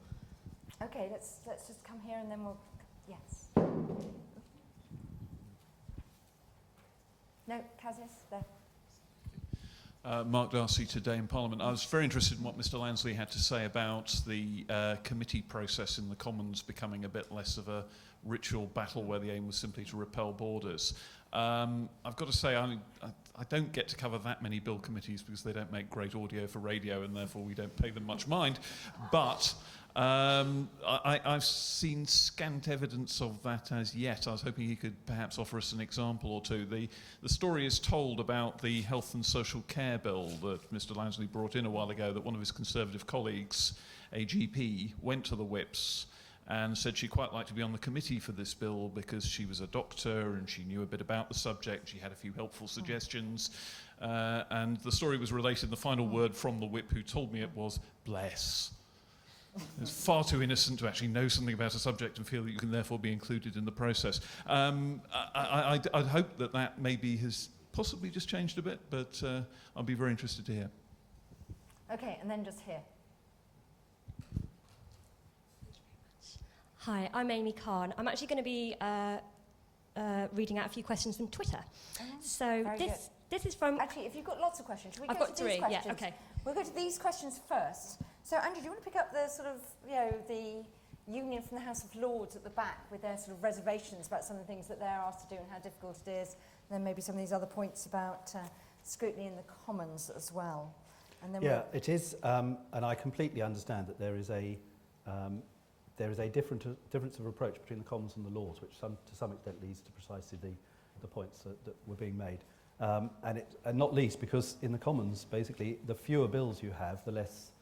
Okay, let's just come here and then we'll... Yes. No, Cassius, there. Mark Darcy, Today in Parliament. I was very interested in what Mr Lansley had to say about the committee process in the Commons becoming a bit less of a ritual battle where the aim was simply to repel borders. I've got to say, I I don't get to cover that many bill committees because they don't make great audio for radio and therefore we don't pay them much mind. But I've seen scant evidence of that as yet. I was hoping he could perhaps offer us an example or two. The story is told about the Health and Social Care Bill that Mr. Lansley brought in a while ago, that one of his Conservative colleagues, a GP, went to the whips and said she'd quite like to be on the committee for this bill because she was a doctor and she knew a bit about the subject. She had a few helpful suggestions. And the story was related, the final word from the whip who told me it was, bless. It's far too innocent to actually know something about a subject and feel that you can therefore be included in the process. I'd hope that maybe has possibly just changed a bit, but I'll be very interested to hear. Okay, and then just here. Hi, I'm Amy Khan. I'm actually going to be reading out a few questions from Twitter. So this is from... Actually, if you've got lots of questions, should we I've go got to three, these questions? yeah, okay. We'll go to these questions first. So, Andrew, do you want to pick up the sort of, the union from the House of Lords at the back with their sort of reservations about some of the things that they're asked to do and how difficult it is, and then maybe some of these other points about scrutiny in the Commons as well. And then it is, and I completely understand that there is a difference of approach between the Commons and the Lords, which to some extent leads to precisely the points that were being made. And not least because in the Commons, basically, the fewer bills you have, the less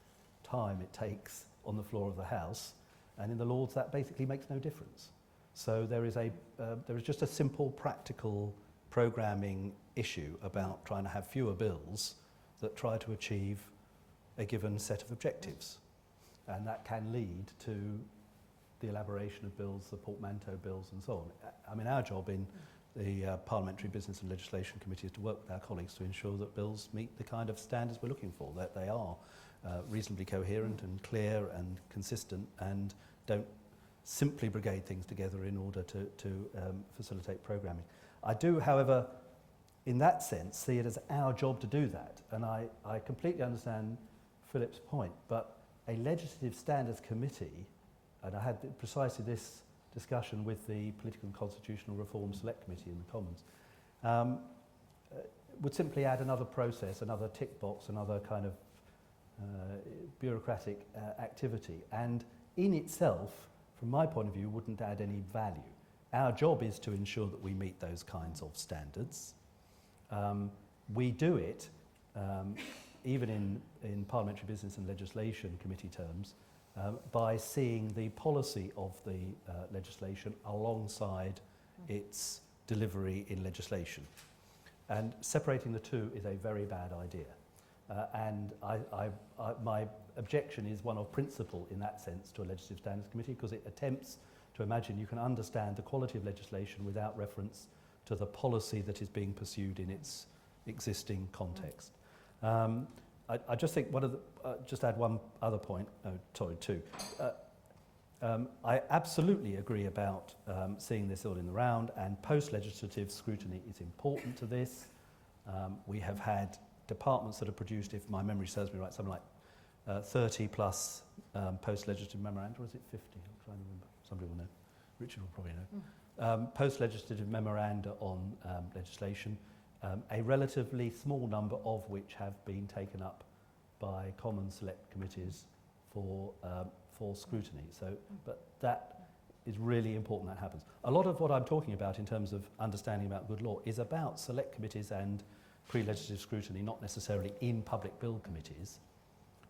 time it takes on the floor of the House, and in the Lords that basically makes no difference. So there is just a simple practical programming issue about trying to have fewer bills that try to achieve a given set of objectives, and that can lead to the elaboration of bills, the portmanteau bills and so on. I mean, our job in the Parliamentary Business and Legislation Committee is to work with our colleagues to ensure that bills meet the kind of standards we're looking for, that they are reasonably coherent and clear and consistent and don't simply brigade things together in order to facilitate programming. I do, however, in that sense, see it as our job to do that. And I completely understand Philip's point, but a Legislative Standards Committee, and I had precisely this discussion with the Political and Constitutional Reform Select Committee in the Commons, would simply add another process, another tick box, another kind of bureaucratic activity, and in itself, from my point of view, wouldn't add any value. Our job is to ensure that we meet those kinds of standards. We do it, even in Parliamentary Business and Legislation Committee terms, by seeing the policy of the legislation alongside its delivery in legislation. And separating the two is a very bad idea. And my objection is one of principle in that sense to a Legislative Standards Committee, because it attempts to imagine you can understand the quality of legislation without reference to the policy that is being pursued in its existing context. I just think just add one other point, two. I absolutely agree about seeing this all in the round, and post-legislative scrutiny is important to this. We have had departments that have produced, if my memory serves me right, something like 30 plus post-legislative memoranda, or is it 50? I'm trying to remember. Somebody will know. Richard will probably know. Post-legislative memoranda on legislation, a relatively small number of which have been taken up by common select committees for scrutiny. So, but that is really important that happens. A lot of what I'm talking about in terms of understanding about good law is about select committees and pre-legislative scrutiny, not necessarily in public bill committees.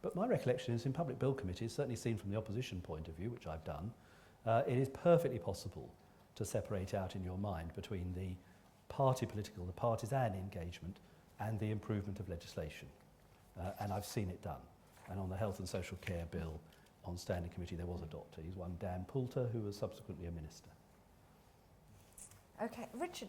But my recollection is in public bill committees, certainly seen from the opposition point of view, which I've done, it is perfectly possible to separate out in your mind between the the partisan engagement and the improvement of legislation. And I've seen it done. And on the Health and Social Care Bill, on standing committee, there was a doctor. He's one Dan Poulter, who was subsequently a minister. Okay, Richard,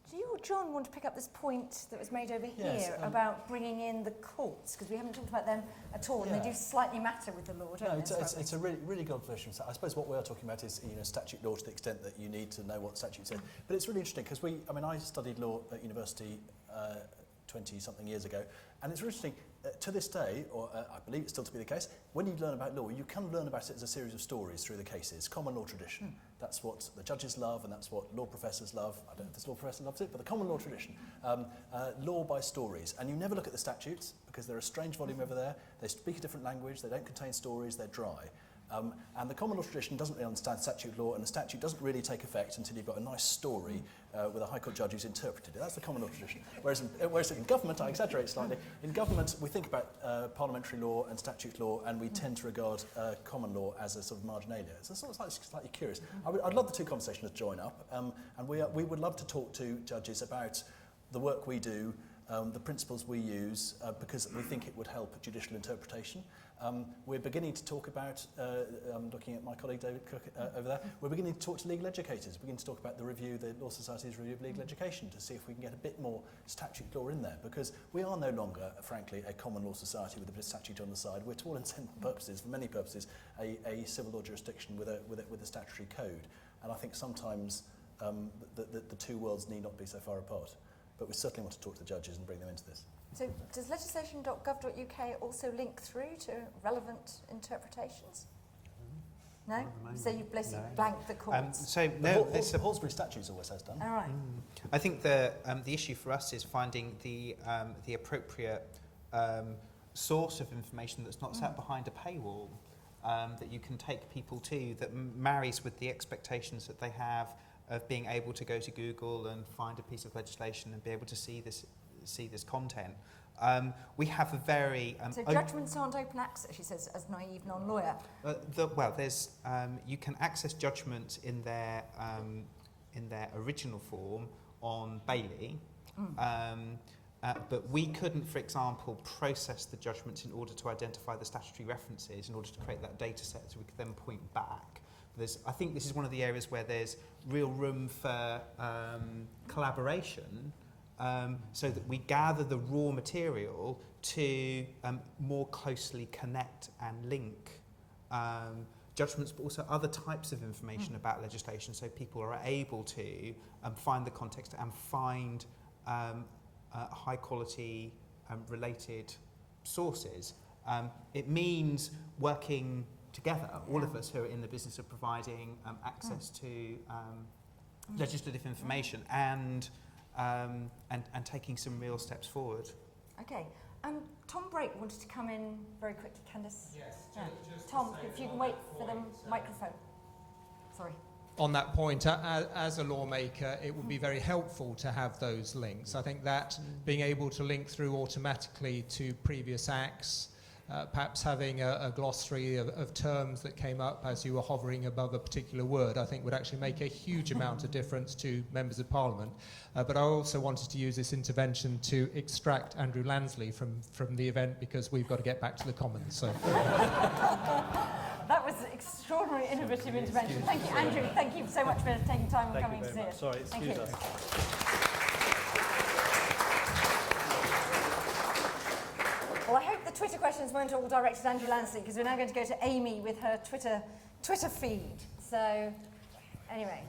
do you or John want to pick up this point that was made over Yes, here about bringing in the courts? Because we haven't talked about them at all, and they do slightly matter with the law, don't they? It's a really good observation. So I suppose what we are talking about is statute law to the extent that you need to know what statute says. But it's really interesting because I studied law at university 20-something years ago. And it's interesting, to this day, or I believe it's still to be the case, when you learn about law, you can learn about it as a series of stories through the cases. Common law tradition. That's what the judges love, and that's what law professors love. I don't know if this law professor loves it, but the common law tradition. Law by stories. And you never look at the statutes, because they're a strange volume over there. They speak a different language, they don't contain stories, they're dry. And the common law tradition doesn't really understand statute law, and the statute doesn't really take effect until you've got a nice story with a High Court judge who's interpreted it. That's the common law tradition. Whereas in government, I exaggerate slightly, in government we think about parliamentary law and statute law, and we tend to regard common law as a sort of marginalia. It's sort of slightly curious. I'd love the two conversations to join up, and we would love to talk to judges about the work we do, the principles we use, because we think it would help judicial interpretation. We're beginning to talk about, I'm looking at my colleague David Cook over there, we're beginning to talk to legal educators, beginning to talk about the Law Society's review of legal education to see if we can get a bit more statute law in there, because we are no longer, frankly, a common law society with a bit of statute on the side. We're, to all intents and purposes, for many purposes, a civil law jurisdiction with a statutory code. And I think sometimes the two worlds need not be so far apart. But we certainly want to talk to the judges and bring them into this. So does legislation.gov.uk also link through to relevant interpretations? No? So you basically blanked the courts? The Halsbury Statutes always has done. All right. I think the issue for us is finding the appropriate source of information that's not sat behind a paywall, that you can take people to, that marries with the expectations that they have of being able to go to Google and find a piece of legislation and be able to see this content. We have a very... so judgments aren't open access, she says, as naive non-lawyer. There's you can access judgments in their original form on Bailey, but we couldn't, for example, process the judgments in order to identify the statutory references in order to create that data set so we could then point back. I think this is one of the areas where there's real room for collaboration, so that we gather the raw material to more closely connect and link judgments, but also other types of information about legislation, so people are able to find the context and find high quality related sources. It means working together, all of us who are in the business of providing access to legislative information and taking some real steps forward. Okay. Tom Brake wanted to come in very quickly. Candice? Yes. Just Tom, if you can wait for the microphone. Sorry. On that point, as a lawmaker, it would be very helpful to have those links. I think that being able to link through automatically to previous acts, perhaps having a glossary of terms that came up as you were hovering above a particular word, I think would actually make a huge amount of difference to members of Parliament. But I also wanted to use this intervention to extract Andrew Lansley from the event, because we've got to get back to the Commons. So. That was an extraordinary, innovative intervention. Thank you, Andrew. Thank you so much for taking time and coming to see us. Sorry, excuse us. Well, I hope the Twitter questions weren't all directed at Andrew Lansley, because we're now going to go to Amy with her Twitter feed. So, anyway,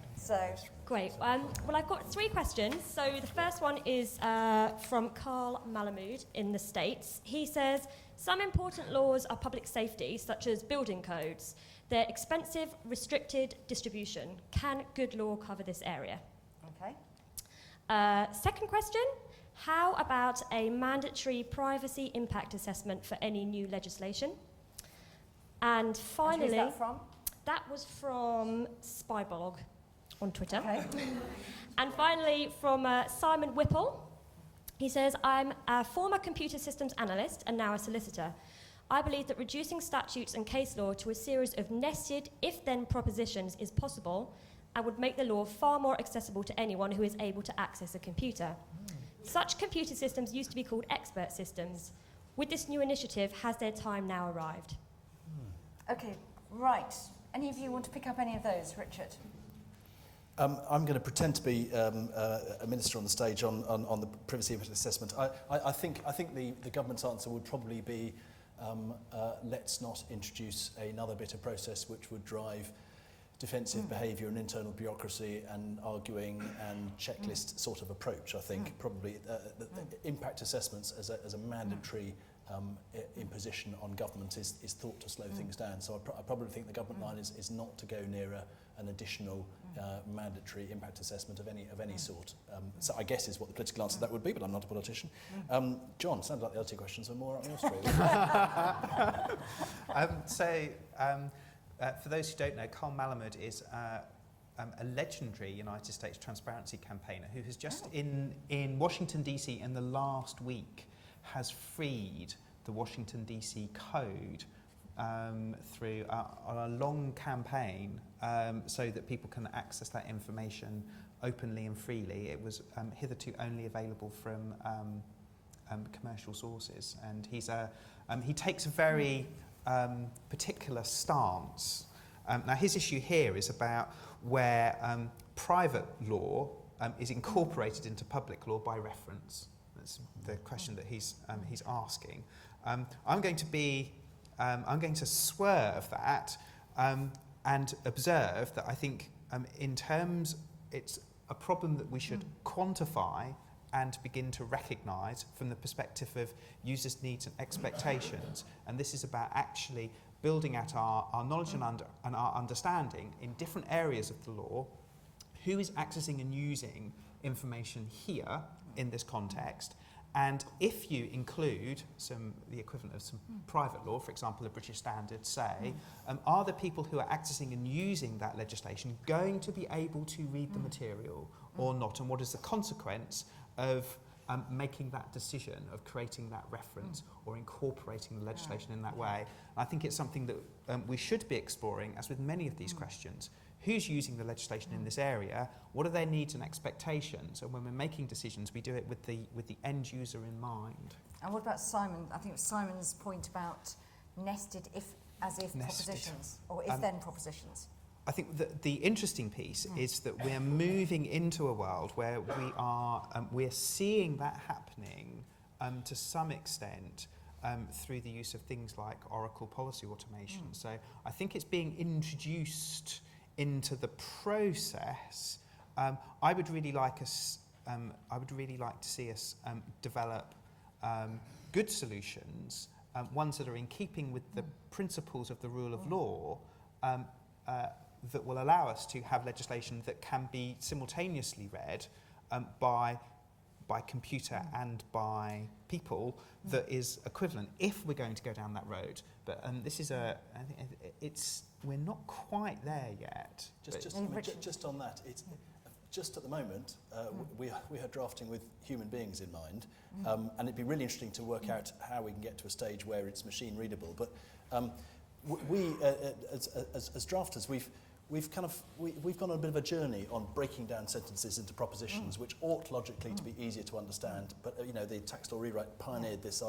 Great. Well, I've got 3 questions. So the first one is from Carl Malamud in the States. He says, some important laws are public safety, such as building codes. They're expensive, restricted distribution. Can good law cover this area? Okay. Second question, how about a mandatory privacy impact assessment for any new legislation? And finally... And who's that from? That was from Spyblog on Twitter. Okay. And finally, from Simon Whipple. He says, I'm a former computer systems analyst and now a solicitor. I believe that reducing statutes and case law to a series of nested if-then propositions is possible and would make the law far more accessible to anyone who is able to access a computer. Such computer systems used to be called expert systems. With this new initiative, has their time now arrived? Okay, right. Any of you want to pick up any of those? Richard? I'm going to pretend to be a minister on the stage on the privacy impact assessment. I think the government's answer would probably be let's not introduce another bit of process which would drive defensive behaviour and internal bureaucracy and arguing and checklist sort of approach. I think probably the impact assessments as a mandatory imposition on government is thought to slow things down. So I probably think the government line is not to go near an additional mandatory impact assessment of any sort. So I guess is what the political answer to that would be, but I'm not a politician. John, sounds like the other two questions are more up your street. For those who don't know, Carl Malamud is a legendary United States transparency campaigner who has just in Washington DC in the last week has freed the Washington DC Code through a long campaign so that people can access that information openly and freely. It was hitherto only available from commercial sources, and he takes a very particular stance. Now his issue here is about where private law is incorporated into public law by reference. That's the question that he's asking. I'm going to swerve that and observe that I think in terms it's a problem that we should quantify and begin to recognise from the perspective of users' needs and expectations. And this is about actually building out our knowledge and our understanding in different areas of the law, who is accessing and using information here in this context. And if you include the equivalent of some private law, for example, the British Standards say, are the people who are accessing and using that legislation going to be able to read the material or not? And what is the consequence of making that decision, of creating that reference or incorporating the legislation in that way? And I think it's something that we should be exploring, as with many of these questions. Who's using the legislation in this area? What are their needs and expectations? And when we're making decisions, we do it with the end user in mind. And what about Simon? I think it was Simon's point about nested as-if propositions, or if-then propositions. I think the interesting piece is that we're moving into a world where we're seeing that happening to some extent through the use of things like Oracle policy automation. So I think it's being introduced into the process. I would really like to see us develop good solutions, ones that are in keeping with the principles of the rule of law, that will allow us to have legislation that can be simultaneously read by computer and by people that is equivalent, if we're going to go down that road. But this is we're not quite there yet. Just on that, it's just at the moment we are drafting with human beings in mind, and it'd be really interesting to work out how we can get to a stage where it's machine readable. But we as drafters, we've gone on a bit of a journey on breaking down sentences into propositions, which ought logically to be easier to understand. But the text or rewrite pioneered this.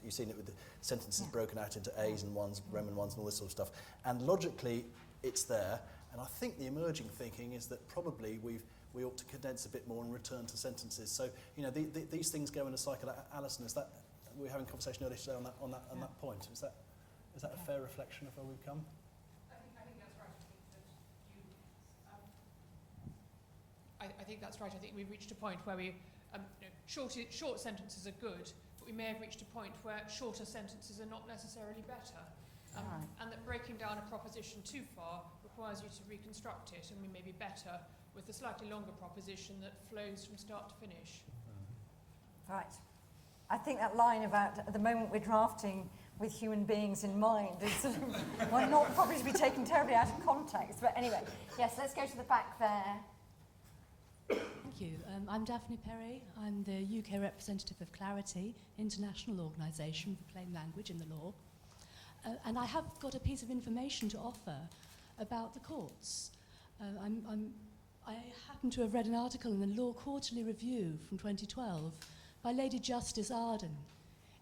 You've seen it with the sentences broken out into A's and ones, Roman ones, and all this sort of stuff. And logically, it's there. And I think the emerging thinking is that probably we ought to condense a bit more and return to sentences. So these things go in a cycle. Alison, we were having a conversation earlier today on that point. Is that a fair reflection of where we've come? I think that's right. I think we've reached a point where short sentences are good, but we may have reached a point where shorter sentences are not necessarily better. And that breaking down a proposition too far requires you to reconstruct it, and we may be better with a slightly longer proposition that flows from start to finish. Right. I think that line about at the moment we're drafting with human beings in mind is sort of well, not probably to be taken terribly out of context. But anyway, yes, let's go to the back there. Thank you. I'm Daphne Perry. I'm the UK representative of Clarity, international organisation for plain language in the law. And I have got a piece of information to offer about the courts. I happen to have read an article in the Law Quarterly Review from 2012 by Lady Justice Arden,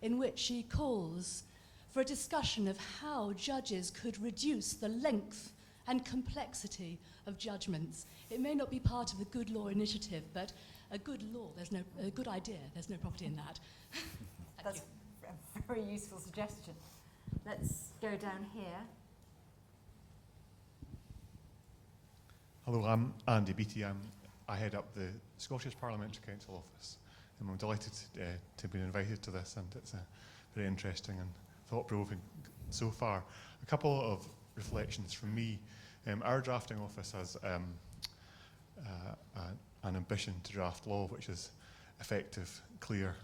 in which she calls for a discussion of how judges could reduce the length and complexity of judgments. It may not be part of the Good Law initiative, but a good law, a good idea, there's no property in that. That's a very useful suggestion. Let's go down here. Hello, I'm Andy Beattie. I head up the Scottish Parliamentary Counsel office, and I'm delighted to be invited to this, and it's very interesting and thought-provoking so far. A couple of reflections from me. Our drafting office has an ambition to draft law which is effective, clear,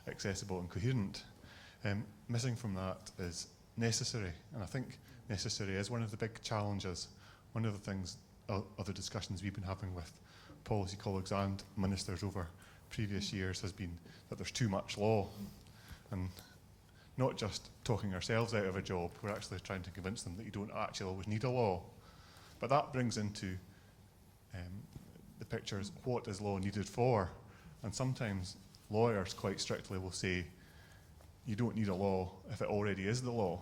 accessible and coherent. Missing from that is necessary, and I think necessary is one of the big challenges. One of the things, other discussions we've been having with policy colleagues and ministers over previous years has been that there's too much law, and not just talking ourselves out of a job, we're actually trying to convince them that you don't actually always need a law. But that brings into the pictures, what is law needed for? And sometimes lawyers quite strictly will say, you don't need a law if it already is the law.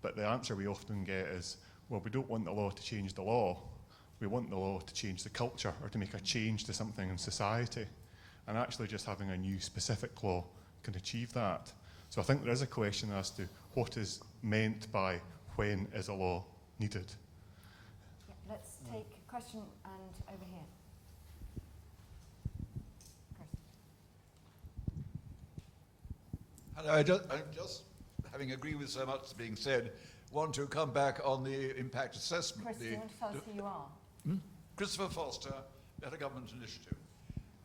But the answer we often get is, well, we don't want the law to change the law. We want the law to change the culture or to make a change to something in society. And actually just having a new specific law can achieve that. So I think there is a question as to what is meant by when is a law needed. Yeah, let's take a question and over here. Hello, I'm just having agreed with so much that's being said, want to come back on the impact assessment. Chris, do you want to tell us who you are? Christopher Foster, Better Government Initiative.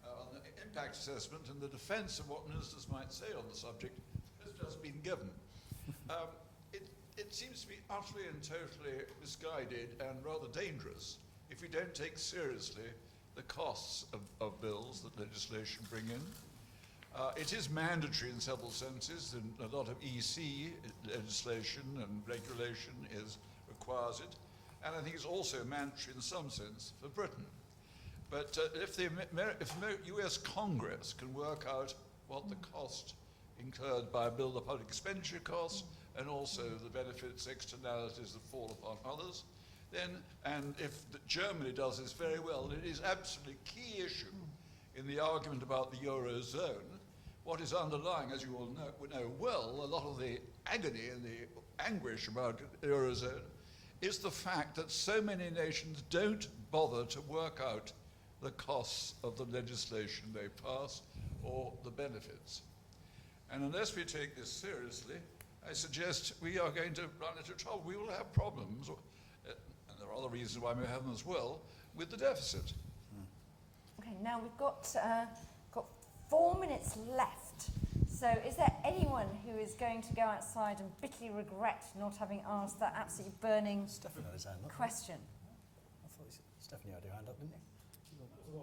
On the impact assessment and the defence of what ministers might say on the subject has just been given. It seems to be utterly and totally misguided and rather dangerous if we don't take seriously the costs of bills that legislation bring in. It is mandatory in several senses, and a lot of EC legislation and regulation requires it. And I think it's also mandatory in some sense for Britain. But if the US Congress can work out what the cost incurred by a bill, the public expenditure costs, and also the benefits, externalities that fall upon others, then, and if Germany does this very well, it is absolutely key issue in the argument about the Eurozone. What is underlying, as you all know well, a lot of the agony and the anguish about the Eurozone is the fact that so many nations don't bother to work out the costs of the legislation they pass or the benefits. And unless we take this seriously, I suggest we are going to run into trouble. We will have problems, and there are other reasons why we have them as well, with the deficit. Okay, now we've got 4 minutes left. So is there anyone who is going to go outside and bitterly regret not having asked that absolutely burning question? I thought Stephanie had her hand up, didn't you?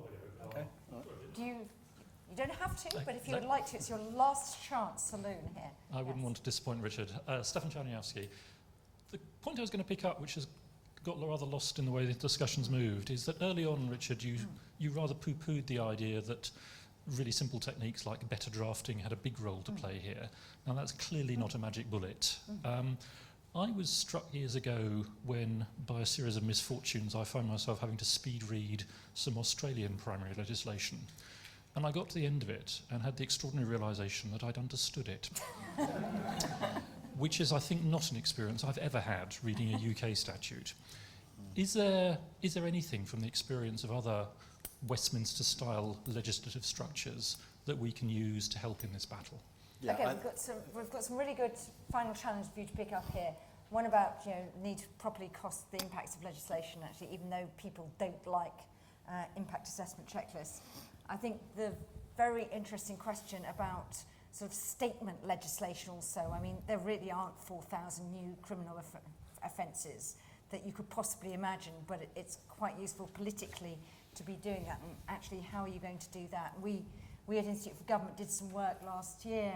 Okay. Right. You don't have to, but if you would like to, it's your last chance saloon here. I wouldn't want to disappoint Richard. Stefan Czarniawski. The point I was going to pick up, which has got rather lost in the way the discussion's moved, is that early on, Richard, you rather poo-pooed the idea that really simple techniques like better drafting had a big role to play here. Now, that's clearly not a magic bullet. I was struck years ago when, by a series of misfortunes, I found myself having to speed read some Australian primary legislation. And I got to the end of it and had the extraordinary realisation that I'd understood it. Which is, I think, not an experience I've ever had reading a UK statute. Is there anything from the experience of other Westminster-style legislative structures that we can use to help in this battle? Yeah, okay, we've got some really good final challenge for you to pick up here. One about need to properly cost the impacts of legislation, actually, even though people don't like impact assessment checklists. I think the very interesting question about sort of statement legislation also. I mean, there really aren't 4,000 new criminal offences that you could possibly imagine, but it's quite useful politically to be doing that. And actually, how are you going to do that? We at Institute for Government did some work last year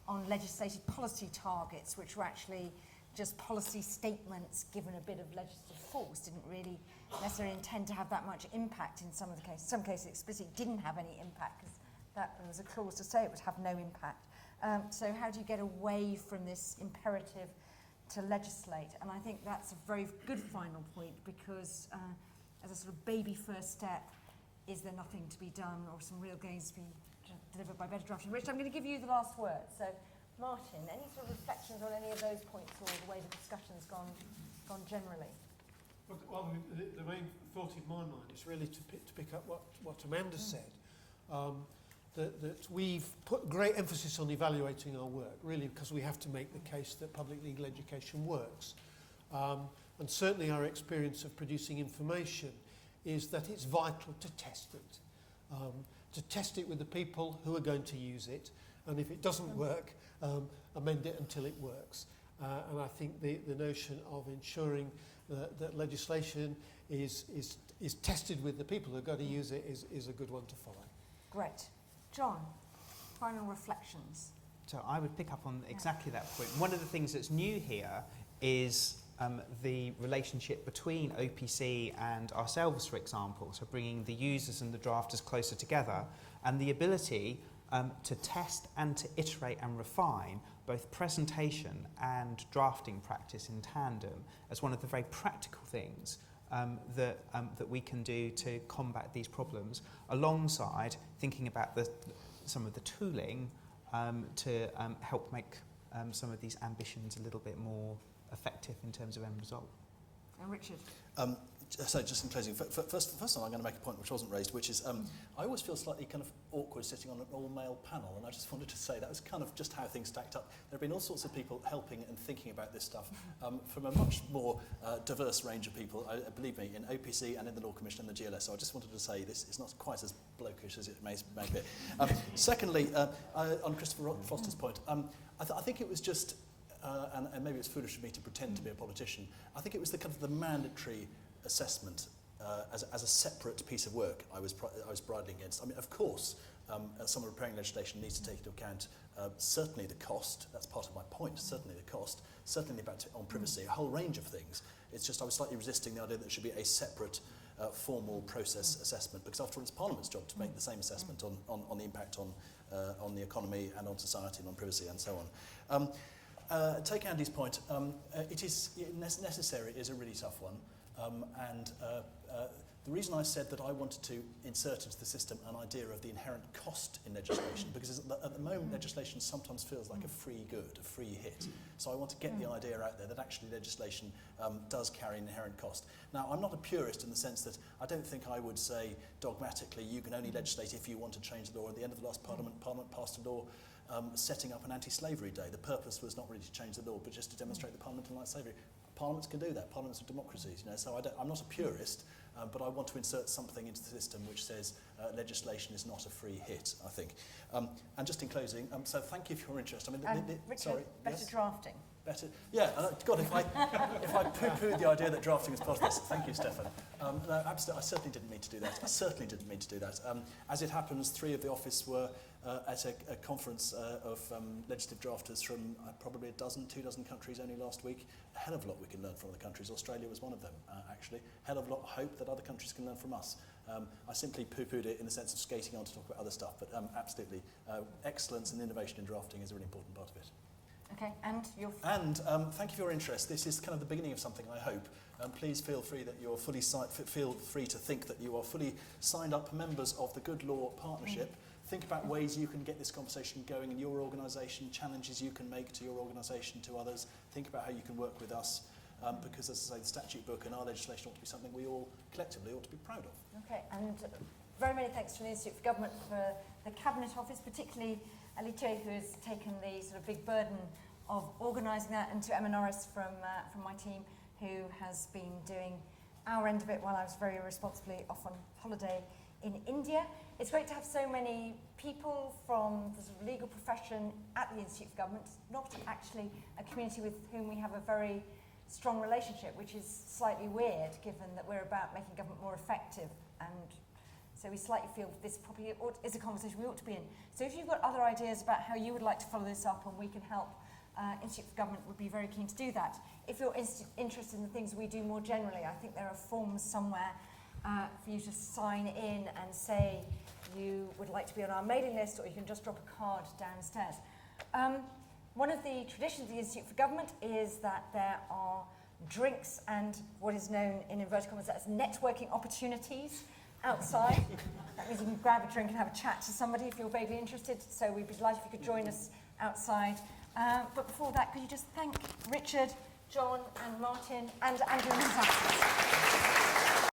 on legislated policy targets, which were actually just policy statements given a bit of legislative force, didn't really necessarily intend to have that much impact in some of the cases. Some cases explicitly didn't have any impact because there was a clause to say it would have no impact. So how do you get away from this imperative to legislate? And I think that's a very good final point because as a sort of baby first step, is there nothing to be done or some real gains to be delivered by better drafting? Rich, I'm going to give you the last word. So, Martin, any sort of reflections on any of those points or the way the discussion's gone generally? Well, the main thought in my mind is really to pick up what Amanda said, that we've put great emphasis on evaluating our work, really because we have to make the case that public legal education works. And certainly our experience of producing information is that it's vital to test it with the people who are going to use it, and if it doesn't work, amend it until it works. And I think the notion of ensuring that legislation is tested with the people who are going to use it is a good one to follow. Great. John, final reflections. So I would pick up on exactly that point. One of the things that's new here is the relationship between OPC and ourselves, for example, so bringing the users and the drafters closer together, and the ability to test and to iterate and refine both presentation and drafting practice in tandem as one of the very practical things that we can do to combat these problems, alongside thinking about some of the tooling to help make some of these ambitions a little bit more effective in terms of end result. And Richard? So just in closing, first of all, I'm going to make a point which wasn't raised, which is I always feel slightly kind of awkward sitting on an all-male panel, and I just wanted to say that was kind of just how things stacked up. There have been all sorts of people helping and thinking about this stuff from a much more diverse range of people, believe me, in OPC and in the Law Commission and the GLS. So I just wanted to say this is not quite as blokish as it may be. Secondly, on Christopher Foster's point, I think it was just, and maybe it's foolish of me to pretend to be a politician, I think it was the kind of the mandatory assessment as a separate piece of work I was bridling against. I mean, of course, someone preparing legislation needs to take into account certainly the cost. That's part of my point. Certainly the cost. Certainly the impact on privacy. A whole range of things. It's just I was slightly resisting the idea that there should be a separate formal process assessment, because after all, it's Parliament's job to make the same assessment on the impact on the economy and on society and on privacy and so on. Take Andy's point. It is necessary. It is a really tough one. And the reason I said that I wanted to insert into the system an idea of the inherent cost in legislation, because at the moment legislation sometimes feels like a free good, a free hit. So I want to get the idea out there that actually legislation does carry an inherent cost. Now, I'm not a purist in the sense that I don't think I would say dogmatically you can only legislate if you want to change the law. At the end of the last Parliament passed a law setting up an anti-slavery day. The purpose was not really to change the law, but just to demonstrate that Parliament didn't like slavery. Parliaments can do that. Parliaments are democracies, you know. So I'm not a purist, but I want to insert something into the system which says legislation is not a free hit, I think. And just in closing, so thank you for your interest. I mean, Richard, sorry, better yes? drafting. Better, yeah. God, if I poo-pooed the idea that drafting was part of this, thank you, Stefan. No, absolutely, I certainly didn't mean to do that. As it happens, 3 of the office were at a conference of legislative drafters from probably 2 dozen countries only last week. A hell of a lot we can learn from other countries. Australia was one of them, actually. Hell of a lot of hope that other countries can learn from us. I simply poo-pooed it in the sense of skating on to talk about other stuff, but absolutely, excellence and innovation in drafting is a really important part of it. Okay, and your... And thank you for your interest. This is kind of the beginning of something, I hope. Please feel free that you're feel free to think that you are fully signed up members of the Good Law Partnership. Think about ways you can get this conversation going in your organisation, challenges you can make to your organisation, to others. Think about how you can work with us, because, as I say, the statute book and our legislation ought to be something we all collectively ought to be proud of. Okay, and very many thanks to the Institute for Government for the Cabinet Office, particularly Alice, who has taken the sort of big burden of organising that, and to Emma Norris from my team, who has been doing our end of it while I was very responsibly off on holiday in India. It's great to have so many people from the sort of legal profession at the Institute for Government, not actually a community with whom we have a very strong relationship, which is slightly weird given that we're about making government more effective, and so we slightly feel this probably is a conversation we ought to be in. So if you've got other ideas about how you would like to follow this up and we can help, Institute for Government would be very keen to do that. If you're interested in the things we do more generally, I think there are forms somewhere for you to sign in and say you would like to be on our mailing list, or you can just drop a card downstairs. One of the traditions of the Institute for Government is that there are drinks and what is known in inverted commas as networking opportunities outside. That means you can grab a drink and have a chat to somebody if you're vaguely interested, so we'd be delighted if you could join us outside. But before that, could you just thank Richard, John and Martin and Andrew in his absence.